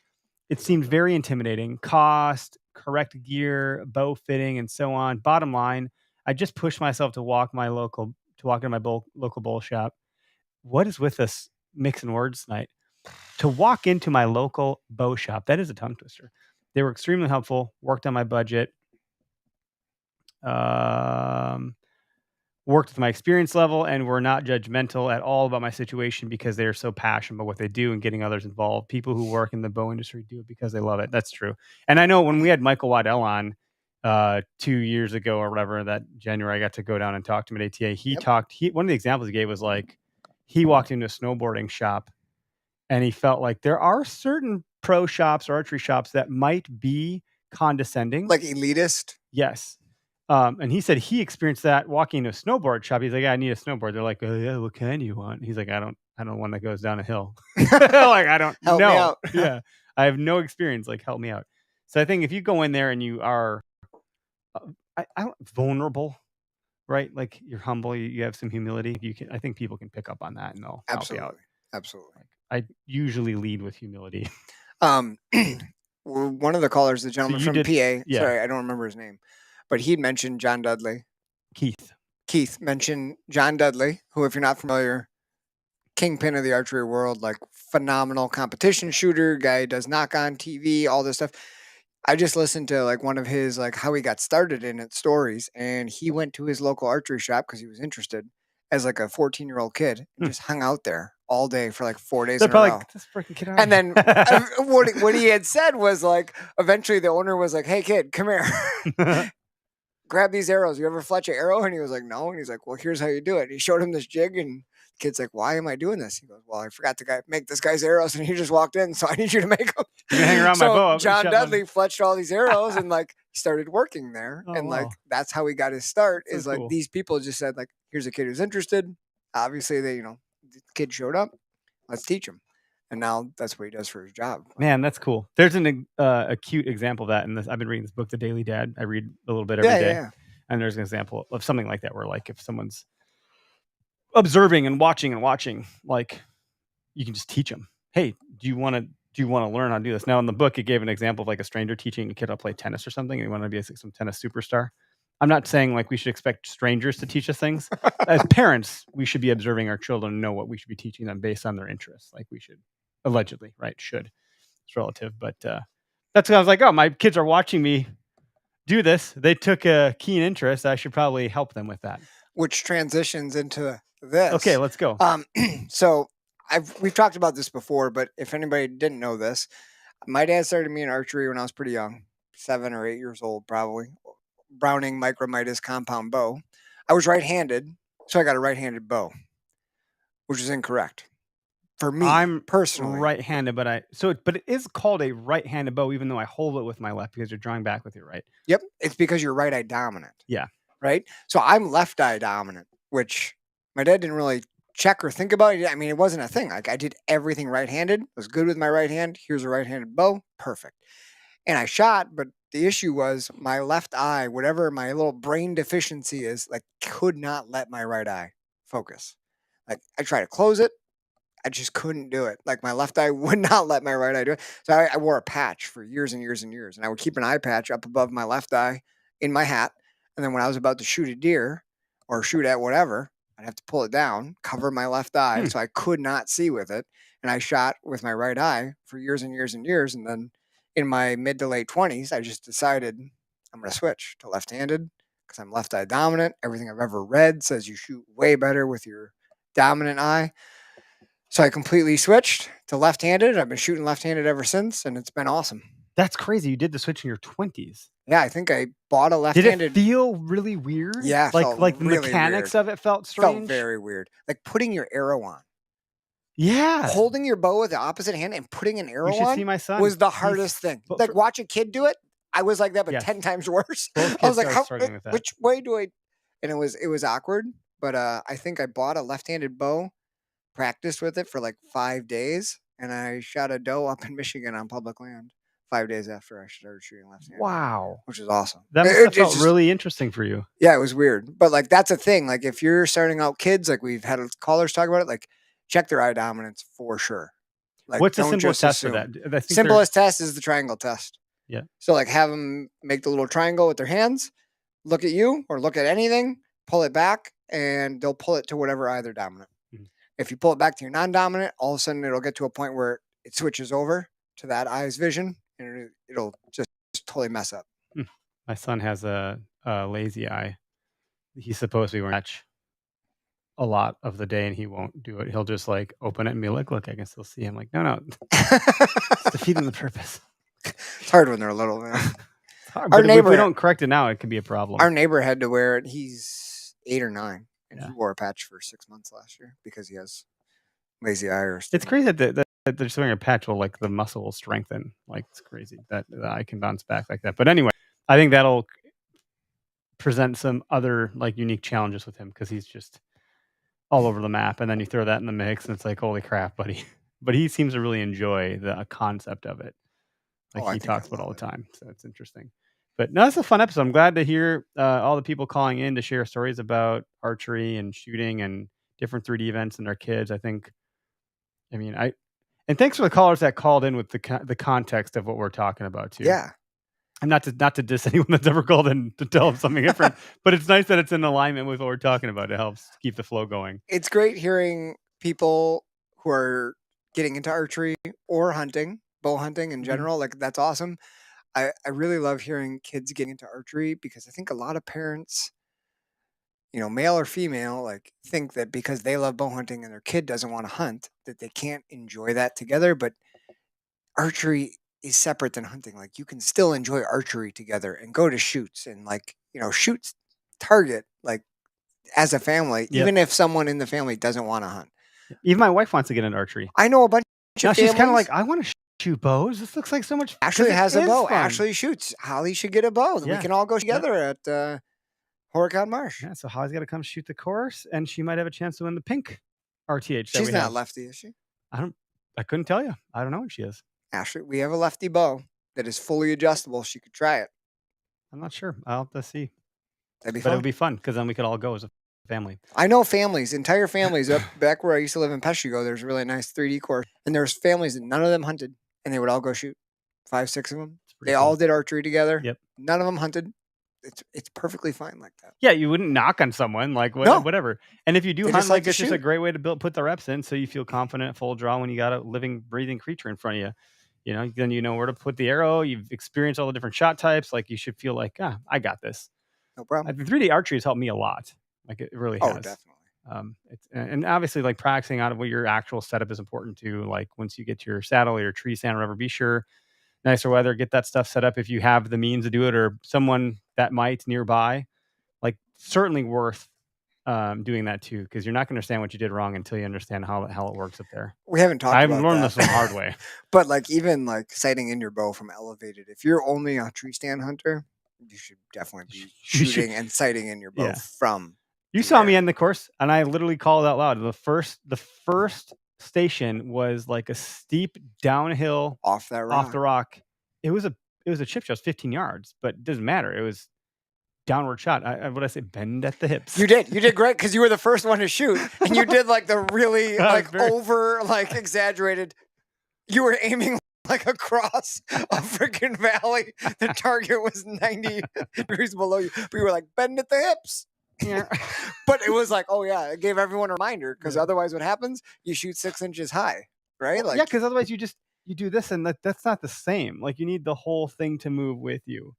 it seemed very intimidating. Cost, correct gear, bow fitting, and so on. Bottom line, I just pushed myself to walk into my local bowl shop. What is with this mixing words tonight? To walk into my local bow shop. That is a tongue twister. They were extremely helpful. Worked on my budget. Worked with my experience level, and were not judgmental at all about my situation because they are so passionate about what they do and getting others involved. People who work in the bow industry do it because they love it. That's true. And I know when we had Michael Waddell on, 2 years ago or whatever, that January, I got to go down and talk to him at ATA. Yep. One of the examples he gave was like, he walked into a snowboarding shop and he felt like there are certain pro shops or archery shops that might be condescending. Like elitist? Yes. And he said he experienced that walking into a snowboard shop. He's like, I need a snowboard. They're like, oh, yeah, what kind do you want? He's like, I don't want one that goes down a hill. Like, I don't Help me know. out. Yeah. I have no experience. Like, help me out. So I think if you go in there and you are vulnerable, right? Like, you're humble, you have some humility. I think people can pick up on that and they'll help you out. Absolutely. I usually lead with humility. One of the callers, the gentleman from PA, yeah. sorry, I don't remember his name, but he mentioned John Dudley. Keith mentioned John Dudley, who, if you're not familiar, kingpin of the archery world, like phenomenal competition shooter, guy does knock on TV, all this stuff. I just listened to like one of his like how he got started in it stories, and he went to his local archery shop because he was interested as like a 14-year-old kid and just hung out there all day for like 4 days in a row. Like, this freaking kid out and then what he had said was like, eventually the owner was like, hey kid, come here. Grab these arrows. You ever fletch an arrow? And he was like, no. And he's like, well, here's how you do it. And he showed him this jig, and the kid's like, why am I doing this? He goes, well, I forgot to make this guy's arrows, and he just walked in, so I need you to make them. You hang around my bow. John Dudley fletched all these arrows and like started working there. Like that's how he got his start. So is like cool. These people just said like, here's a kid who's interested. Obviously the kid showed up. Let's teach him. And now that's what he does for his job. Man, that's cool. There's an acute example of that in this. I've been reading this book, The Daily Dad. I read a little bit every day. Yeah. And there's an example of something like that where like if someone's observing and watching, like you can just teach them. Hey, do you want to learn how to do this? Now in the book, it gave an example of like a stranger teaching a kid how to play tennis or something. And you want to be some tennis superstar. I'm not saying like we should expect strangers to teach us things. As parents, we should be observing our children and know what we should be teaching them based on their interests. Like we should, allegedly, right? Should. It's relative, but that's what I was like. Oh, my kids are watching me do this. They took a keen interest. I should probably help them with that. Which transitions into this. Okay, let's go. So we've talked about this before, but if anybody didn't know this, my dad started me in archery when I was pretty young, 7 or 8 years old, probably. Browning Micromidas compound bow. I was right-handed, so I got a right-handed bow, which is incorrect for me. I'm personally right-handed, but it is called a right-handed bow, even though I hold it with my left because you're drawing back with your right. Yep, it's because you're right-eye dominant. Yeah, right. So I'm left-eye dominant, which my dad didn't really check or think about. I mean, it wasn't a thing. Like I did everything right-handed. Was good with my right hand. Here's a right-handed bow, perfect. And I shot, but the issue was my left eye, whatever my little brain deficiency is, like could not let my right eye focus. Like I tried to close it. I just couldn't do it. Like my left eye would not let my right eye do it. So I wore a patch for years and years and years. And I would keep an eye patch up above my left eye in my hat. And then when I was about to shoot a deer or shoot at whatever, I'd have to pull it down, cover my left eye. So I could not see with it. And I shot with my right eye for years and years and years. And then in my mid to late 20s, I just decided I'm going to switch to left-handed because I'm left eye dominant. Everything I've ever read says you shoot way better with your dominant eye. So I completely switched to left-handed. I've been shooting left-handed ever since, and it's been awesome. That's crazy. You did the switch in your 20s. Yeah, I think I bought a left-handed. Did it feel really weird? Yeah, like the really mechanics weird. of it felt strange. Felt very weird. Like putting your arrow on. Yeah. Holding your bow with the opposite hand and putting an arrow you should on see my son. was the hardest thing. Like watch a kid do it. I was like that, but 10 times worse. I was like, which way do I? And it was awkward, but I think I bought a left-handed bow, practiced with it for like 5 days, and I shot a doe up in Michigan on public land 5 days after I started shooting left-handed. Wow. Which is awesome. That must have felt really interesting for you. Yeah, it was weird. But like that's a thing. Like if you're starting out kids, like we've had callers talk about it, like check their eye dominance for sure. Like, what's the simplest test for that? Simplest test is the triangle test. Yeah. So like have them make the little triangle with their hands, look at you or look at anything, pull it back, and they'll pull it to whatever eye they're dominant. Mm-hmm. If you pull it back to your non-dominant, all of a sudden it'll get to a point where it switches over to that eye's vision, and it'll just totally mess up. My son has a lazy eye. He's supposed to be wearing a patch a lot of the day, and he won't do it. He'll just like open it and be like, look, I can still see. I'm like, no. It's defeating the purpose. It's hard when they're little, man. It's hard, Our but if neighbor- we don't correct it now, it could be a problem. Our neighbor had to wear it. He's 8 or 9, and Yeah. he wore a patch for 6 months last year because he has lazy eye or It's crazy that they're just wearing a patch will like the muscle will strengthen. Like it's crazy that the eye can bounce back like that. But anyway, I think that'll present some other like unique challenges with him because he's just all over the map. And then you throw that in the mix, and it's like, holy crap, buddy! But he seems to really enjoy the concept of it. Like I he think talks I about all love the time. So it's interesting. But no, it's a fun episode. I'm glad to hear all the people calling in to share stories about archery and shooting and different 3D events and their kids. And thanks for the callers that called in with the context of what we're talking about too. Yeah. I'm not to diss anyone that's ever called in to tell them something different, but it's nice that it's in alignment with what we're talking about. It helps keep the flow going. It's great hearing people who are getting into archery or hunting, bow hunting in general. Like that's awesome. I really love hearing kids getting into archery because I think a lot of parents, male or female, like think that because they love bow hunting and their kid doesn't want to hunt, that they can't enjoy that together. But archery is separate than hunting. Like you can still enjoy archery together and go to shoots and shoot target like as a family, Yep. even if someone in the family doesn't want to hunt. Even my wife wants to get into archery. I know a bunch Now of she's kind of families- like, I want to shoot bows. This looks like so much. Ashley 'cause it has a is bow. fun. Ashley shoots. Holly should get a bow. Yeah. We can all go together at Horicon Marsh. Yeah, so Holly's got to come shoot the course, and she might have a chance to win the pink RTH. that She's we not have. lefty, is she? I couldn't tell you. I don't know what she is. Ashley, we have a lefty bow that is fully adjustable. She could try it. I'm not sure. I'll have to see. That'd be But it fun. would be fun because then we could all go as a family. I know families, entire families up back where I used to live in Peshigo. There's a really nice 3D course, and there's families that none of them hunted, and they would all go shoot. 5, 6 of them. It's pretty They cool. all did archery together. Yep. None of them hunted. It's perfectly fine like that. Yeah, you wouldn't knock on someone like No. whatever. And if you do They hunt, just like like to it's just a shoot. great way to put the reps in, so you feel confident, full draw when you got a living, breathing creature in front of you. Then you know where to put the arrow. You've experienced all the different shot types. Like you should feel like, I got this. No problem. The 3D archery has helped me a lot. Like it really has. Oh, definitely. And obviously like practicing out of what your actual setup is important too. Like once you get your saddle or your tree stand or whatever, be sure nicer weather, get that stuff set up if you have the means to do it, or someone that might nearby. Like certainly worth doing that too, because you're not going to understand what you did wrong until you understand how it works up there. We haven't talked I've about learned that. this the hard way. But even sighting in your bow from elevated, if you're only a tree stand hunter, you should definitely be You should- shooting and sighting in your bow Yeah. from. You saw me end the course, and I literally called out loud. The first station was like a steep downhill Off that rock. off the rock. It was a chip shot, 15 yards, but it doesn't matter. It was downward shot. What I say, bend at the hips. You did great because you were the first one to shoot, and you did the really over exaggerated. You were aiming across a freaking valley. The target was 90 degrees below you, but you were bend at the hips. Yeah. But it was it gave everyone a reminder because otherwise, what happens? You shoot 6 inches high, right? Yeah, because otherwise you do this, and that's not the same. Like you need the whole thing to move with you.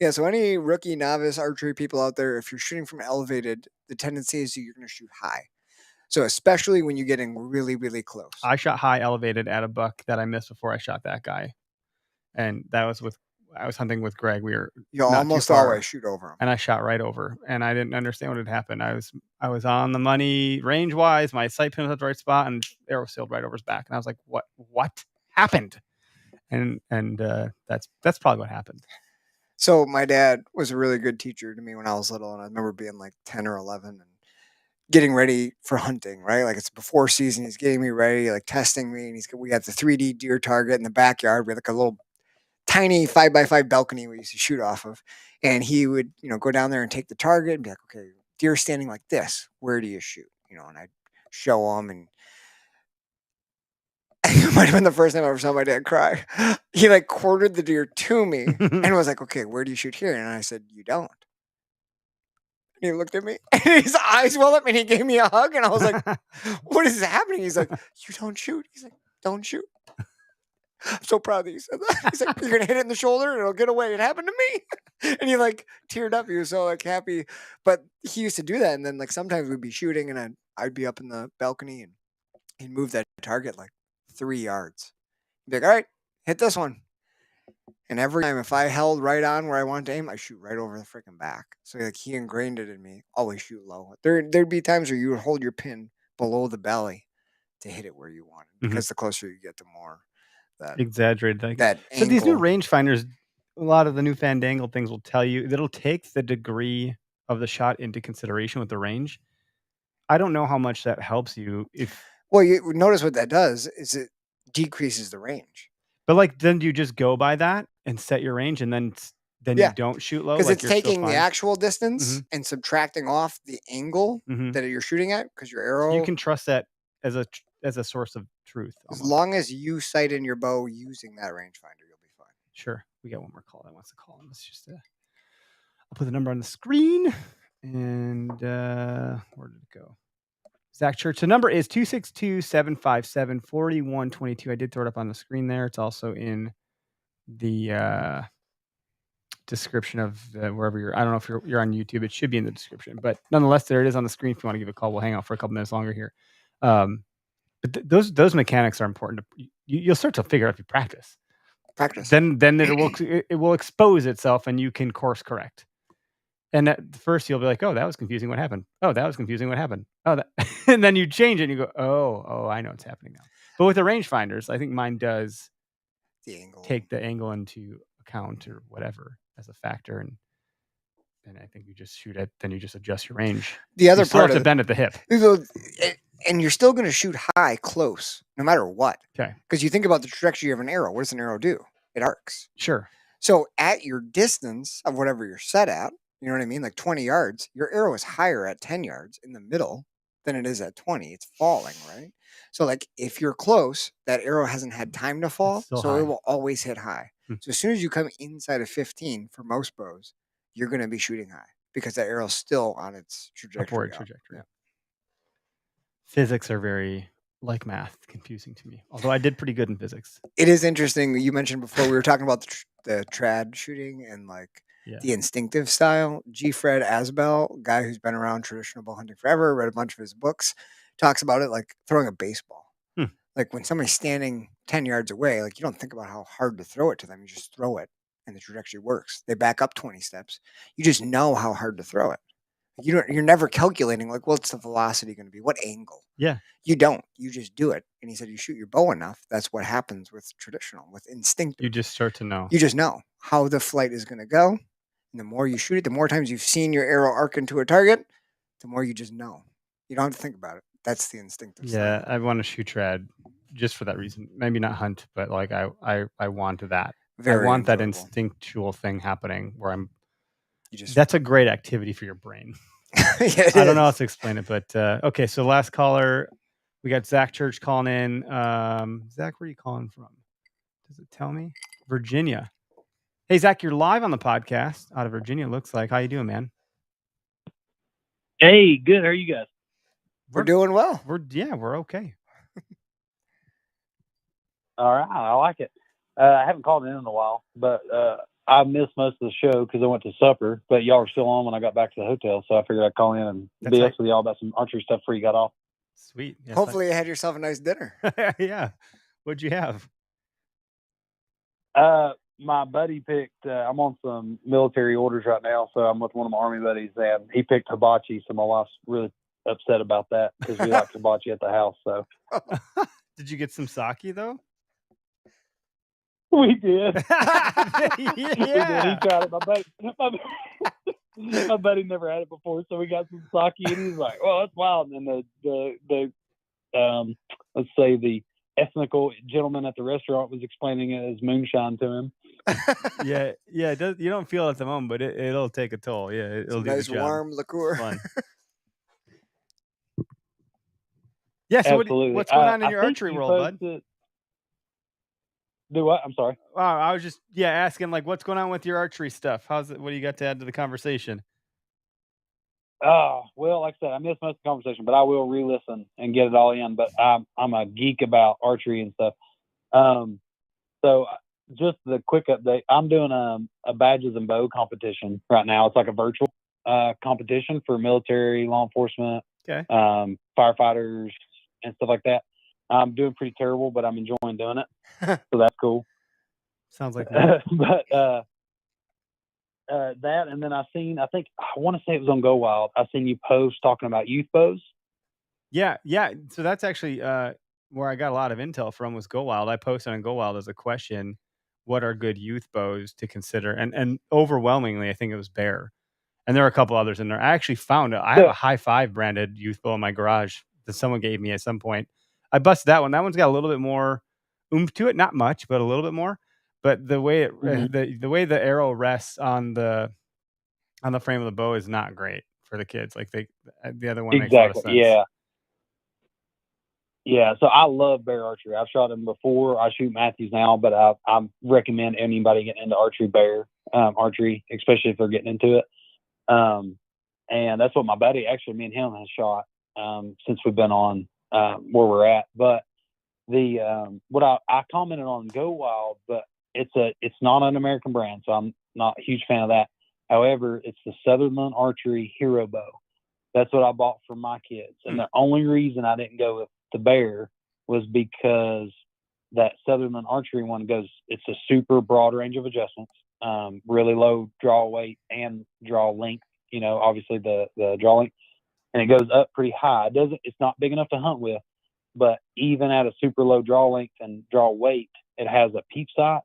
Yeah, so any rookie, novice archery people out there, if you're shooting from elevated, the tendency is you're going to shoot high. So especially when you're getting really, really close. I shot high elevated at a buck that I missed before I shot that guy, and that was I was hunting with Greg. We were You not too almost far, always shoot over them. and I shot right over, and I didn't understand what had happened. I was on the money range wise. My sight pin was at the right spot, and arrow sailed right over his back, and I was like, "What happened?" And that's probably what happened. So my dad was a really good teacher to me when I was little, and I remember being 10 or 11 and getting ready for hunting, right? It's before season. He's getting me ready, testing me, and we got the 3D deer target in the backyard. We had a little tiny 5x5 balcony we used to shoot off of, and he would, go down there and take the target and be like, "Okay, deer standing like this. Where do you shoot?" And I'd show him, and it might have been the first time I ever saw my dad cry. He quartered the deer to me and was like, "Okay, where do you shoot here?" And I said, "You don't." And he looked at me and his eyes welled up and he gave me a hug. And I was like, "What is happening?" He's like, "You don't shoot." He's like, "Don't shoot." I'm so proud that you said that. He's like, "You're going to hit it in the shoulder and it'll get away." It happened to me. And he teared up. He was so happy. But he used to do that. And then sometimes we'd be shooting and I'd be up in the balcony and he'd move that target 3 yards. He'd be like, "All right, hit this one." And every time if I held right on where I want to aim, I shoot right over the freaking back. So like he ingrained it in me. Always shoot low. There'd be times where you would hold your pin below the belly to hit it where you want it. Because the closer you get, the more that exaggerated. that so these new angle. rangefinders, a lot of the new fandangle things will tell you it'll take the degree of the shot into consideration with the range. I don't know how much that helps you Well, you notice what that does is it decreases the range. but like then do you just go by that and set your range and then Yeah. you don't shoot low Because like it's you're still taking the fine? actual distance and subtracting off the angle that you're shooting at because your arrow. So you can trust that as a source of truth. As Almost. long as you sight in your bow using that rangefinder, you'll be fine. Sure. We got one more call that wants to call. Let's just I'll put the number on the screen. And where did it go? Zach Church. The number is 262-757-4122. I did throw it up on the screen there. It's also in the description of wherever you're. I don't know if you're on YouTube. It should be in the description. But nonetheless, there it is on the screen if you want to give a call. We'll hang out for a couple minutes longer here. But those mechanics are important. You'll start to figure out if you practice. Then it will expose itself and you can course correct. And at first you'll be like, oh, that was confusing. What happened? Oh, that was confusing. What happened? Oh, that. And then you change it and you go, oh, I know what's happening now. But with the rangefinders, I think mine does take the angle into account or whatever as a factor. And I think you just shoot it. Then you just adjust your range. The other part of bend at the hip. And you're still going to shoot high close no matter what. Okay. Because you think about the trajectory of an arrow. What does an arrow do? It arcs. Sure. So at your distance of whatever you're set at, you know what I mean? Like 20 yards, your arrow is higher at 10 yards in the middle than it is at 20. It's falling, right? So like if you're close, that arrow hasn't had time to fall. So it will always hit high. So as soon as you come inside of 15 for most bows, you're going to be shooting high because that arrow's still on its trajectory. Upward trajectory. Yeah. Physics are very, like math, confusing to me. Although I did pretty good in physics. It is interesting. You mentioned before we were talking about the trad shooting and like the instinctive style. G. Fred Asbel, guy who's been around traditional bow hunting forever, read a bunch of his books, talks about it like throwing a baseball. Like when somebody's standing 10 yards away, like you don't think about how hard to throw it to them. You just throw it and the trajectory works. They back up 20 steps. You just know how hard to throw it. You're never calculating like, what's the velocity going to be? What angle? Yeah. You don't. You just do it. And he said, you shoot your bow enough. That's what happens with traditional, with instinctive. You just start to know. You just know how the flight is going to go. And the more you shoot it, the more times you've seen your arrow arc into a target, the more you just know. You don't have to think about it. That's the instinctive side. I want to shoot trad just for that reason. Maybe not hunt, but like I want that. I want that instinctual thing happening where that's a great activity for your brain. I don't know how to explain it, but okay. So last caller, we got Zach Church calling in. Zach, where are you calling from? Does it tell me? Virginia. Hey, Zach, you're live on the podcast out of Virginia. Looks like. How you doing, man? Hey, good. How are you guys? We're doing well. We're okay. All right, I like it. I haven't called in a while, but I missed most of the show because I went to supper. But y'all were still on when I got back to the hotel, so I figured I'd call in and BS with y'all about some archery stuff before you got off. Sweet. Yes, hopefully you had yourself a nice dinner. Yeah. What'd you have? My buddy picked. I'm on some military orders right now, so I'm with one of my Army buddies, and he picked hibachi. So my wife's really upset about that because we like hibachi at the house. So. Did you get some sake though? We did. Yeah. We did. He tried it. My buddy never had it before, so we got some sake, and he's like, "Well, that's wild." And then the let's say the ethnical gentleman at the restaurant was explaining it as moonshine to him. Yeah. It does, you don't feel it at the moment, but it'll take a toll. Yeah, it'll do nice the job. Warm liqueur. Fun. Yeah. So what's going on in your archery world, bud? Do what? I'm sorry. Wow, I was just asking like what's going on with your archery stuff. How's it? What do you got to add to the conversation? Well, like I said, I missed most of the conversation, but I will re-listen and get it all in. But I'm a geek about archery and stuff. So just the quick update. I'm doing a badges and bow competition right now. It's like a virtual competition for military, law enforcement, firefighters, and stuff like that. I'm doing pretty terrible, but I'm enjoying doing it. So that's cool. Sounds like but that, and then I want to say it was on Go Wild. I seen you post talking about youth bows. Yeah. So that's actually where I got a lot of intel from was Go Wild. I posted on Go Wild as a question, what are good youth bows to consider? And overwhelmingly, I think it was Bear. And there are a couple others in there. I actually found I have a High Five branded youth bow in my garage that someone gave me at some point. I busted that one. That one's got a little bit more oomph to it, not much, but a little bit more. But the way the way the arrow rests on the frame of the bow is not great for the kids. Like the other one makes a lot of sense. Yeah. So I love Bear archery. I've shot him before. I shoot Matthews now, but I recommend anybody getting into archery, Bear archery, especially if they're getting into it. And that's what my buddy, actually, me and him has shot since we've been on where we're at. But what I commented on Go Wild, but it's not an American brand, so I'm not a huge fan of that. However, it's the Sutherland Archery Hero Bow. That's what I bought for my kids. And the only reason I didn't go with the Bear was because that Sutherland Archery one it's a super broad range of adjustments, really low draw weight and draw length, obviously the draw length, and it goes up pretty high. It's not big enough to hunt with, but even at a super low draw length and draw weight, it has a peep sight,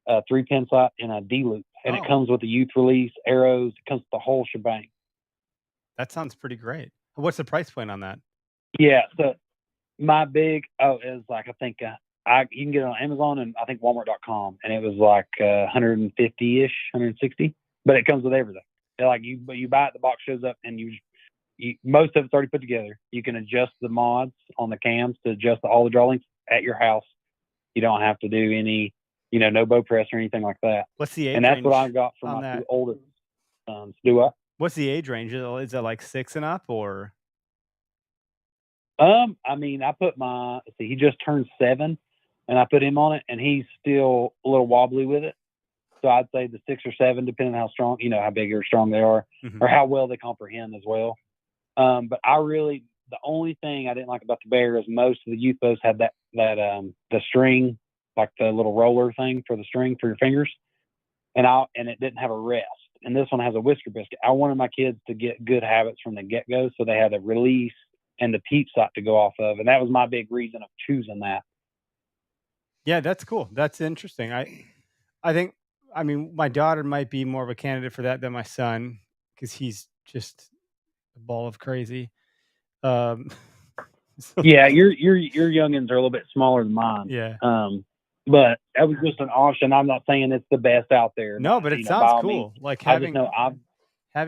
a 3-pin sight, and a D-loop. And it comes with a youth release, arrows. It comes with the whole shebang. That sounds pretty great. What's the price point on that? Yeah, so my big is like, I think you can get it on Amazon and I think Walmart.com, and it was like 150-ish, 160. But it comes with everything. Like you buy it, the box shows up, and you most of it's already put together. You can adjust the mods on the cams to adjust all the draw lengths at your house. You don't have to do any, no bow press or anything like that. What's the age and that's range what I've got for my two oldest sons. Do what? What's the age range? Is it like 6 and up or? I mean, I put he just turned 7, and I put him on it, and he's still a little wobbly with it. So I'd say the 6 or 7, depending on how strong, how big or strong they are, or how well they comprehend as well. But the only thing I didn't like about the Bear is most of the youth bows had that the string, like the little roller thing for the string for your fingers, and it didn't have a rest. And this one has a whisker biscuit. I wanted my kids to get good habits from the get-go, so they had a release and the peep sight to go off of, and that was my big reason of choosing that. Yeah, that's cool. That's interesting. I think, my daughter might be more of a candidate for that than my son, because he's just a ball of crazy. Yeah, your youngins are a little bit smaller than mine. Yeah. But that was just an option. I'm not saying it's the best out there. No, but it sounds cool. Like having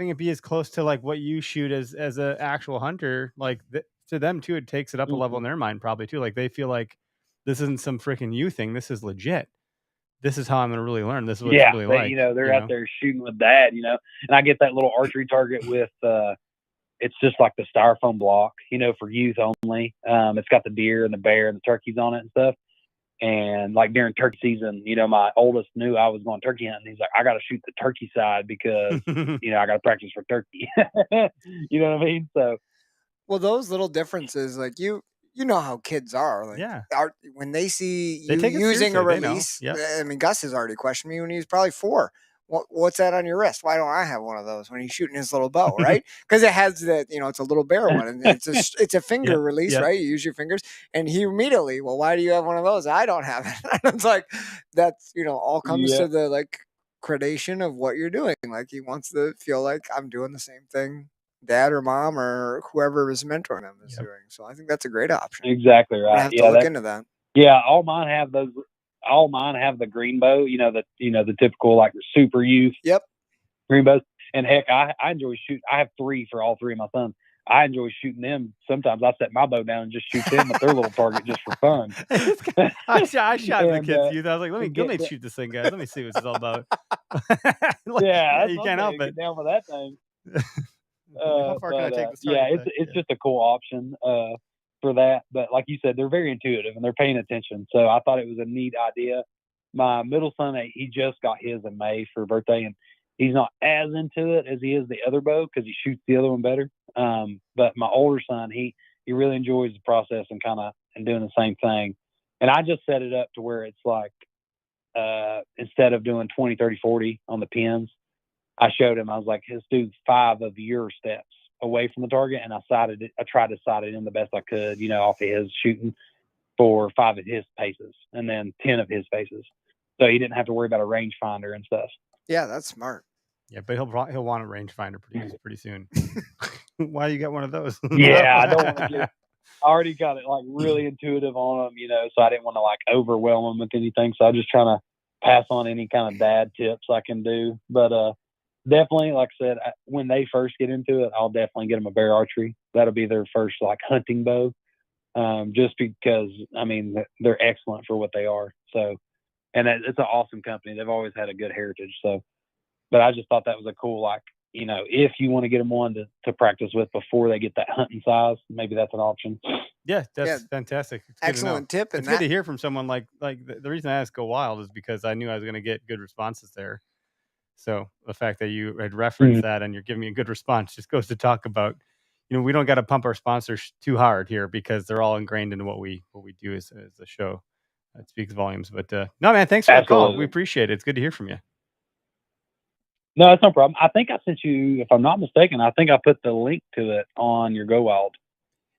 it be as close to like what you shoot as an actual hunter, like to them too, it takes it up a level in their mind probably too. Like they feel like this isn't some freaking you thing. This is legit. This is how I'm going to really learn. This is what it's really like. They're out there shooting with dad, and I get that little archery target with, it's just like the styrofoam block, for youth only. It's got the deer and the bear and the turkeys on it and stuff. And like during turkey season, my oldest knew I was going turkey hunting. He's like, I got to shoot the turkey side because, I got to practice for turkey. You know what I mean? So, well, those little differences, like you know how kids are. Like, when they see you using a release, yep. I mean, Gus has already questioned me when he was probably 4. What's that on your wrist? Why don't I have one of those when he's shooting his little bow, right? Because it has that, it's a little bear one, and it's a finger release, right? You use your fingers, and he immediately, well, why do you have one of those? I don't have it. And it's like that's all comes to the like gradation of what you're doing. Like he wants to feel like I'm doing the same thing dad or mom or whoever is mentoring him is doing. So I think that's a great option. Exactly right. I have to look into that. Yeah, all mine have those. All mine have the green bow, the typical like super youth. Yep. Green bows. And heck, I enjoy shooting. I have 3 for all 3 of my sons. I enjoy shooting them. Sometimes I set my bow down and just shoot them with their little target just for fun. I shot the kids' youth. I was like, let me shoot this thing, guys. Let me see what it's all about. You can't help it. Get down for that thing. How far can I take this target? It's just a cool option for that. But like you said, they're very intuitive and they're paying attention. So I thought it was a neat idea. My middle son, he just got his in May for birthday, and he's not as into it as he is the other bow because he shoots the other one better. But my older son, he really enjoys the process and doing the same thing. And I just set it up to where it's like instead of doing 20, 30, 40 on the pins, I showed him, I was like, let's do 5 of your steps away from the target. And I tried to sight it in the best I could, off of his shooting for 5 of his paces and then 10 of his paces. So he didn't have to worry about a rangefinder and stuff. Yeah, that's smart. Yeah, but he'll want a rangefinder pretty soon. Why you got one of those? Yeah, I don't want to get. I already got it like really intuitive on them, so I didn't want to like overwhelm them with anything. So I'm just trying to pass on any kind of dad tips I can do. But definitely, like I said, when they first get into it, I'll definitely get them a bear archery. That'll be their first like hunting bow, just because they're excellent for what they are. So, and it's an awesome company. They've always had a good heritage. So, but I just thought that was a cool if you want to get them one to practice with before they get that hunting size, maybe that's an option. Yeah, that's fantastic. It's excellent tip. It's good to hear from someone like the reason I asked Go Wild is because I knew I was going to get good responses there. So the fact that you had referenced that and you're giving me a good response just goes to talk about, we don't got to pump our sponsors too hard here because they're all ingrained into what we do as a show. It speaks volumes. But no, man, thanks for the call. We appreciate it. It's good to hear from you. No, that's no problem. I think I sent you, if I'm not mistaken, I think I put the link to it on your Go Wild.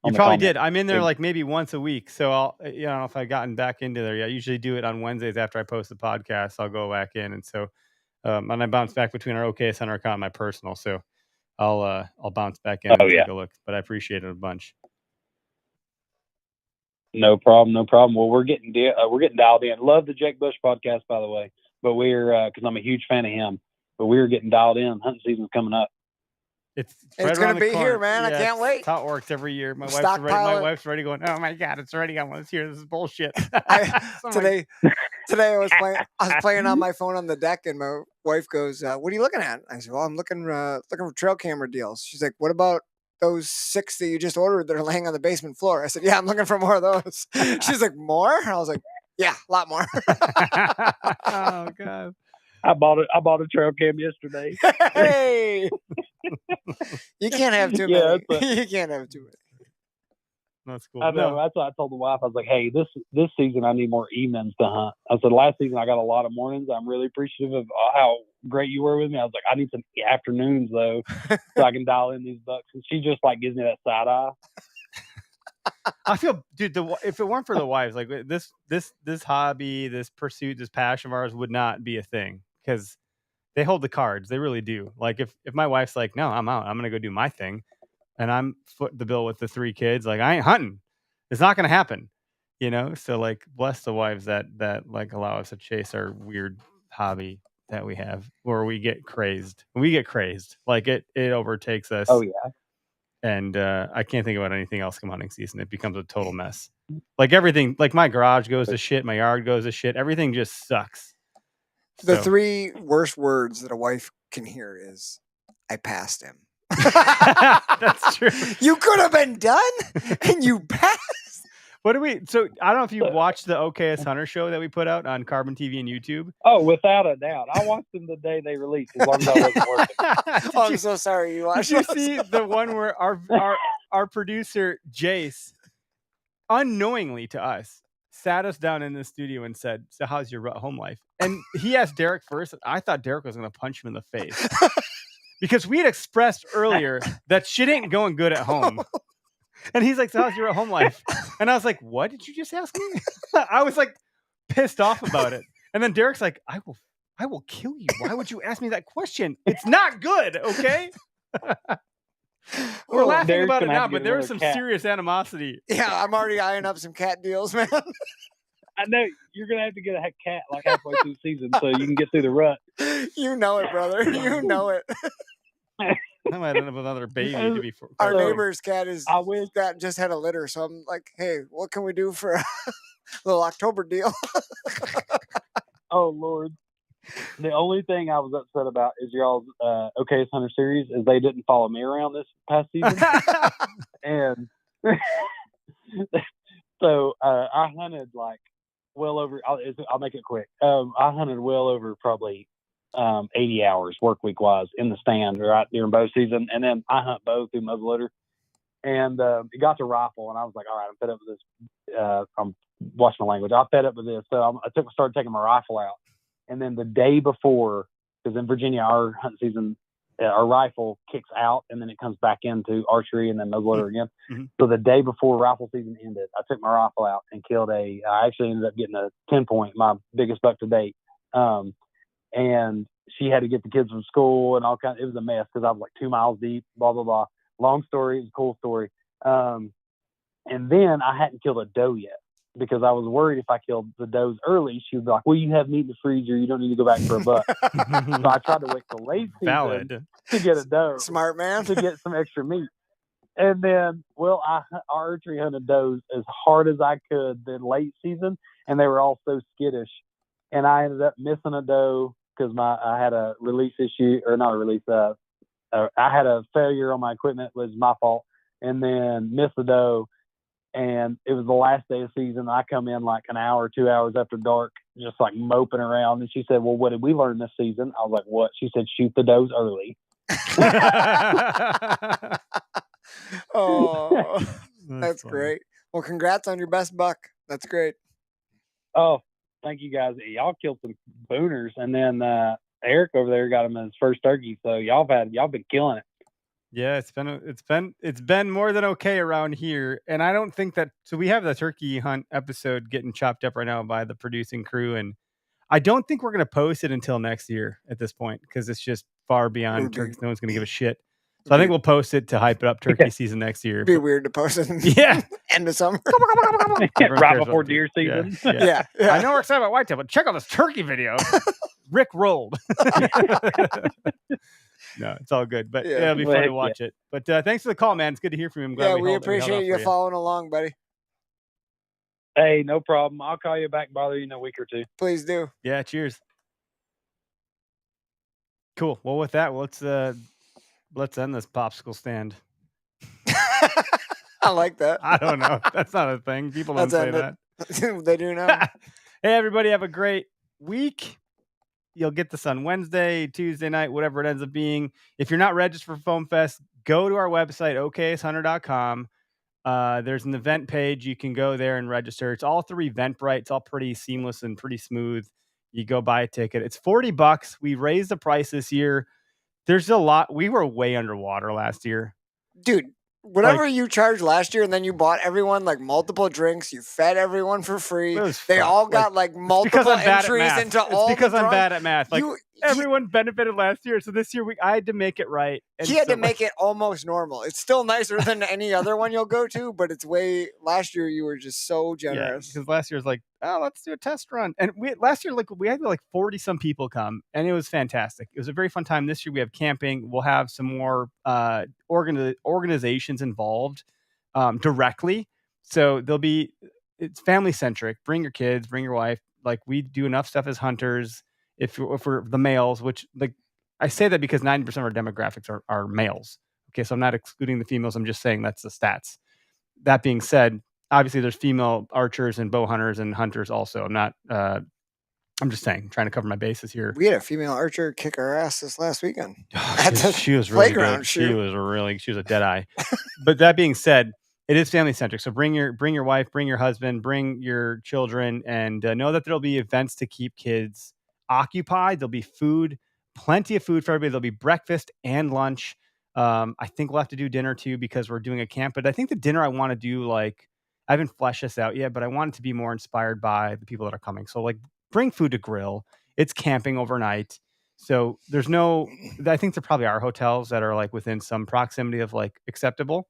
You probably did. I'm in there like maybe once a week. So I'll, I don't know if I've gotten back into there yet. I usually do it on Wednesdays after I post the podcast. I'll go back in. And so, and I bounce back between our OKS Hunter account and my personal. So I'll bounce back in and take a look, but I appreciate it a bunch. No problem. Well, we're getting dialed in. Love the Jake Bush podcast, by the way, but we're, cause I'm a huge fan of him. But we're getting dialed in. Hunting season's coming up. It's going to be here, man. Yeah, I can't wait. It's how it works every year. My wife's already going, oh my God, it's already almost here. This is bullshit. Today I was playing on my phone on the deck, and my wife goes, what are you looking at? I said, well, I'm looking for trail camera deals. She's like, what about those 6 that you just ordered that are laying on the basement floor? I said, yeah, I'm looking for more of those. She's like, more? And I was like, yeah, a lot more. Oh God. I bought a trail cam yesterday. Hey, you can't have too many. You can't have too many. That's cool. I know. That's what I told the wife. I was like, hey, this season I need more evenings to hunt. I said last season I got a lot of mornings. I'm really appreciative of how great you were with me. I was like, I need some afternoons though, so I can dial in these bucks. And she just like gives me that side eye. I feel, dude, if it weren't for the wives, like this hobby, this pursuit, this passion of ours would not be a thing because they hold the cards. They really do. Like if my wife's like, no, I'm out. I'm going to go do my thing. And I'm foot the bill with the 3 kids. Like I ain't hunting. It's not going to happen, So like, bless the wives that like allow us to chase our weird hobby that we have where we get crazed. Like it overtakes us. Oh yeah. And I can't think about anything else come hunting season. It becomes a total mess. Like everything, like my garage goes to shit. My yard goes to shit. Everything just sucks. The 3 worst words that a wife can hear is, I passed him. That's true. You could have been done and you passed. So I don't know if you watched the OKS Hunter show that we put out on Carbon TV and YouTube. Oh, without a doubt. I watched them the day they released as long as I wasn't working. I'm so sorry you watched. Did you see the one where our producer Jace unknowingly to us sat us down in the studio and said, so how's your home life? And he asked Derek first. I thought Derek was going to punch him in the face because we had expressed earlier that shit ain't going good at home. And he's like, so how's your home life? And I was like, what did you just ask me? I was like pissed off about it. And then Derek's like, I will kill you. Why would you ask me that question? It's not good. Okay. We're laughing Derek's about it now, but there was some serious animosity. Yeah, I'm already eyeing up some cat deals, man. I know you're gonna have to get a cat like halfway through the season so you can get through the rut. You know it, brother. You know it. I might end up with another baby to be. Our neighbor's cat just had a litter, so I'm like, hey, what can we do for a little October deal? Oh Lord. The only thing I was upset about is y'all's OKS Hunter series is they didn't follow me around this past season. And so I hunted like well over, I'll make it quick. I hunted well over probably 80 hours work week wise in the stand right during bow season. And then I hunt bow through muzzleloader. And it got to rifle, and I was like, all right, I'm fed up with this. I'm watching the language. I'm fed up with this. So I started taking my rifle out. And then the day before, because in Virginia, our hunt season, our rifle kicks out, and then it comes back into archery and then muzzleloader again. Mm-hmm. So the day before rifle season ended, I took my rifle out and killed I actually ended up getting a 10-point, my biggest buck to date. And she had to get the kids from school and all kinds. It was a mess because I was like 2 miles deep, blah, blah, blah. Long story. It was a cool story. And then I hadn't killed a doe yet because I was worried if I killed the does early, she would be like, well, you have meat in the freezer. You don't need to go back for a buck. So I tried to wait till late season to get a doe. Smart man. To get some extra meat. And then, I archery hunted does as hard as I could in late season, and they were all so skittish. And I ended up missing a doe because I had a release issue, or not a release, I had a failure on my equipment. It was my fault. And then missed the doe. And it was the last day of season. I come in like an hour, 2 hours after dark, just like moping around. And she said, well, what did we learn this season? I was like, what? She said, shoot the does early. Oh, that's great. Well, congrats on your best buck. That's great. Oh, thank you guys. Y'all killed some booners. And then Eric over there got him his first turkey. So y'all been killing it. Yeah, it's been more than okay around here. And I don't think that, so we have the turkey hunt episode getting chopped up right now by the producing crew, and I don't think we're going to post it until next year at this point because it's just far beyond turkeys. No one's going to give a shit. So I think we'll post it to hype it up turkey season next year. It'd be weird to post it end of summer. Right before deer season. Yeah. I know we're excited about whitetail, but check out this turkey video. Rick rolled. No, it's all good. But it'll be fun to watch it. But thanks for the call, man. It's good to hear from you. Yeah, we appreciate you following along, buddy. Hey, no problem. I'll call you back, bother you in a week or two. Please do. Yeah, cheers. Cool. Well, with that, let's end this popsicle stand. I like that. I don't know. That's not a thing. People don't say that. They do now. Hey, everybody, have a great week. You'll get this on Wednesday, Tuesday night, whatever it ends up being. If you're not registered for Foam Fest, go to our website, okshunter.com. There's an event page. You can go there and register. It's all through Eventbrite. It's all pretty seamless and pretty smooth. You go buy a ticket. It's $40. We raised the price this year. There's a lot. We were way underwater last year. Dude, whatever you charged last year, and then you bought everyone like multiple drinks. You fed everyone for free. They all got like multiple entries into all. It's because I'm bad at math. Like everyone benefited last year, so this year I had to make it right. And he had to make it almost normal. It's still nicer than any other one you'll go to, but it's way. Last year you were just so generous. Because last year was like, oh, let's do a test run, and last year we had like 40 some people come, and it was fantastic. It was a very fun time. This year we have camping. We'll have some more organizations involved directly, so it's family centric. Bring your kids, bring your wife. Like we do enough stuff as hunters. If we're the males, which like I say that because 90% of our demographics are males. Okay, so I'm not excluding the females. I'm just saying that's the stats. That being said, obviously there's female archers and bow hunters and hunters also. I'm just saying, trying to cover my bases here. We had a female archer kick our ass this last weekend. She was really good. She was a dead eye. But that being said, it is family centric. So bring your wife, bring your husband, bring your children, and know that there'll be events to keep kids occupied. There'll be food, plenty of food for everybody. There'll be breakfast and lunch. I think we'll have to do dinner too because we're doing a camp. But I think the dinner I want to do, like, I haven't fleshed this out yet, but I want it to be more inspired by the people that are coming. So like bring food to grill. It's camping overnight. So I think there probably are hotels that are like within some proximity of like acceptable,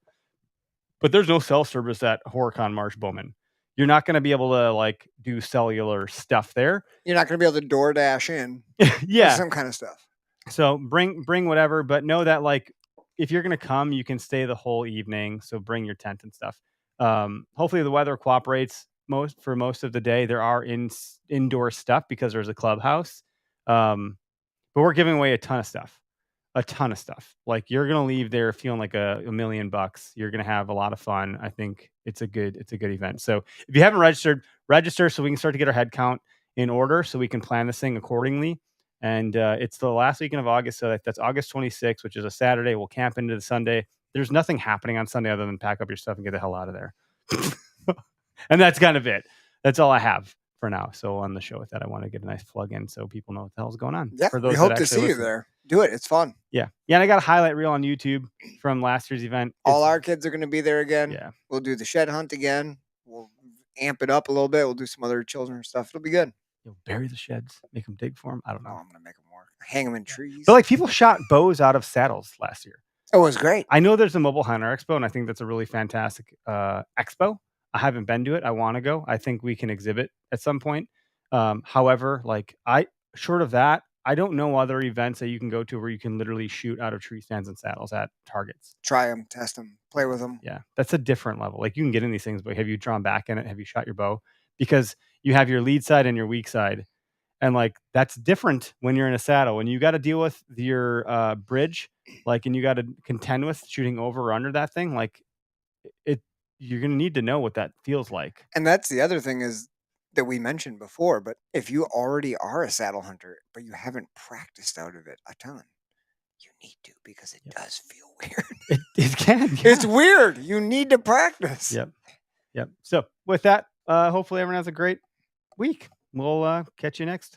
but there's no cell service at Horicon Marsh Bowman. You're not going to be able to like do cellular stuff there. You're not going to be able to DoorDash in. Yeah. Some kind of stuff. So bring whatever, but know that like, if you're going to come, you can stay the whole evening. So bring your tent and stuff. Hopefully the weather cooperates for most of the day. There are indoor stuff because there's a clubhouse. But we're giving away a ton of stuff. Like you're going to leave there feeling like $1 million. You're going to have a lot of fun. I think it's a good event. So if you haven't register so we can start to get our head count in order so we can plan this thing accordingly. And it's the last weekend of August. So that's August 26th, which is a Saturday. We'll camp into the Sunday. there's nothing happening on Sunday other than pack up your stuff and get the hell out of there. And that's kind of it. That's all I have for now. So on the show with that, I want to get a nice plug in so people know what the hell's going on. Yeah, for those we hope that to actually see you listen. there. Do it. It's fun. Yeah. And I got a highlight reel on YouTube from last year's event. All our kids are going to be there again. Yeah. We'll do the shed hunt again. We'll amp it up a little bit. We'll do some other children stuff. It'll be good. You'll bury the sheds, make them dig for them. I don't know. I'm going to make them work. Hang them in trees. But like people shot bows out of saddles last year. It was great. I know there's a mobile hunter expo, and I think that's a really fantastic expo. I haven't been to it. I want to go. I think we can exhibit at some point. However, like short of that, I don't know other events that you can go to where you can literally shoot out of tree stands and saddles at targets. Try them, test them, play with them. Yeah, that's a different level. Like you can get in these things, but have you drawn back in it? Have you shot your bow? Because you have your lead side and your weak side. And like that's different when you're in a saddle. When you got to deal with your bridge, like, and you got to contend with shooting over or under that thing, like you're gonna need to know what that feels like. And that's the other thing is that we mentioned before. But if you already are a saddle hunter, but you haven't practiced out of it a ton, you need to because it does feel weird. It can. Yeah. It's weird. You need to practice. Yep. So with that, hopefully everyone has a great week. We'll catch you next.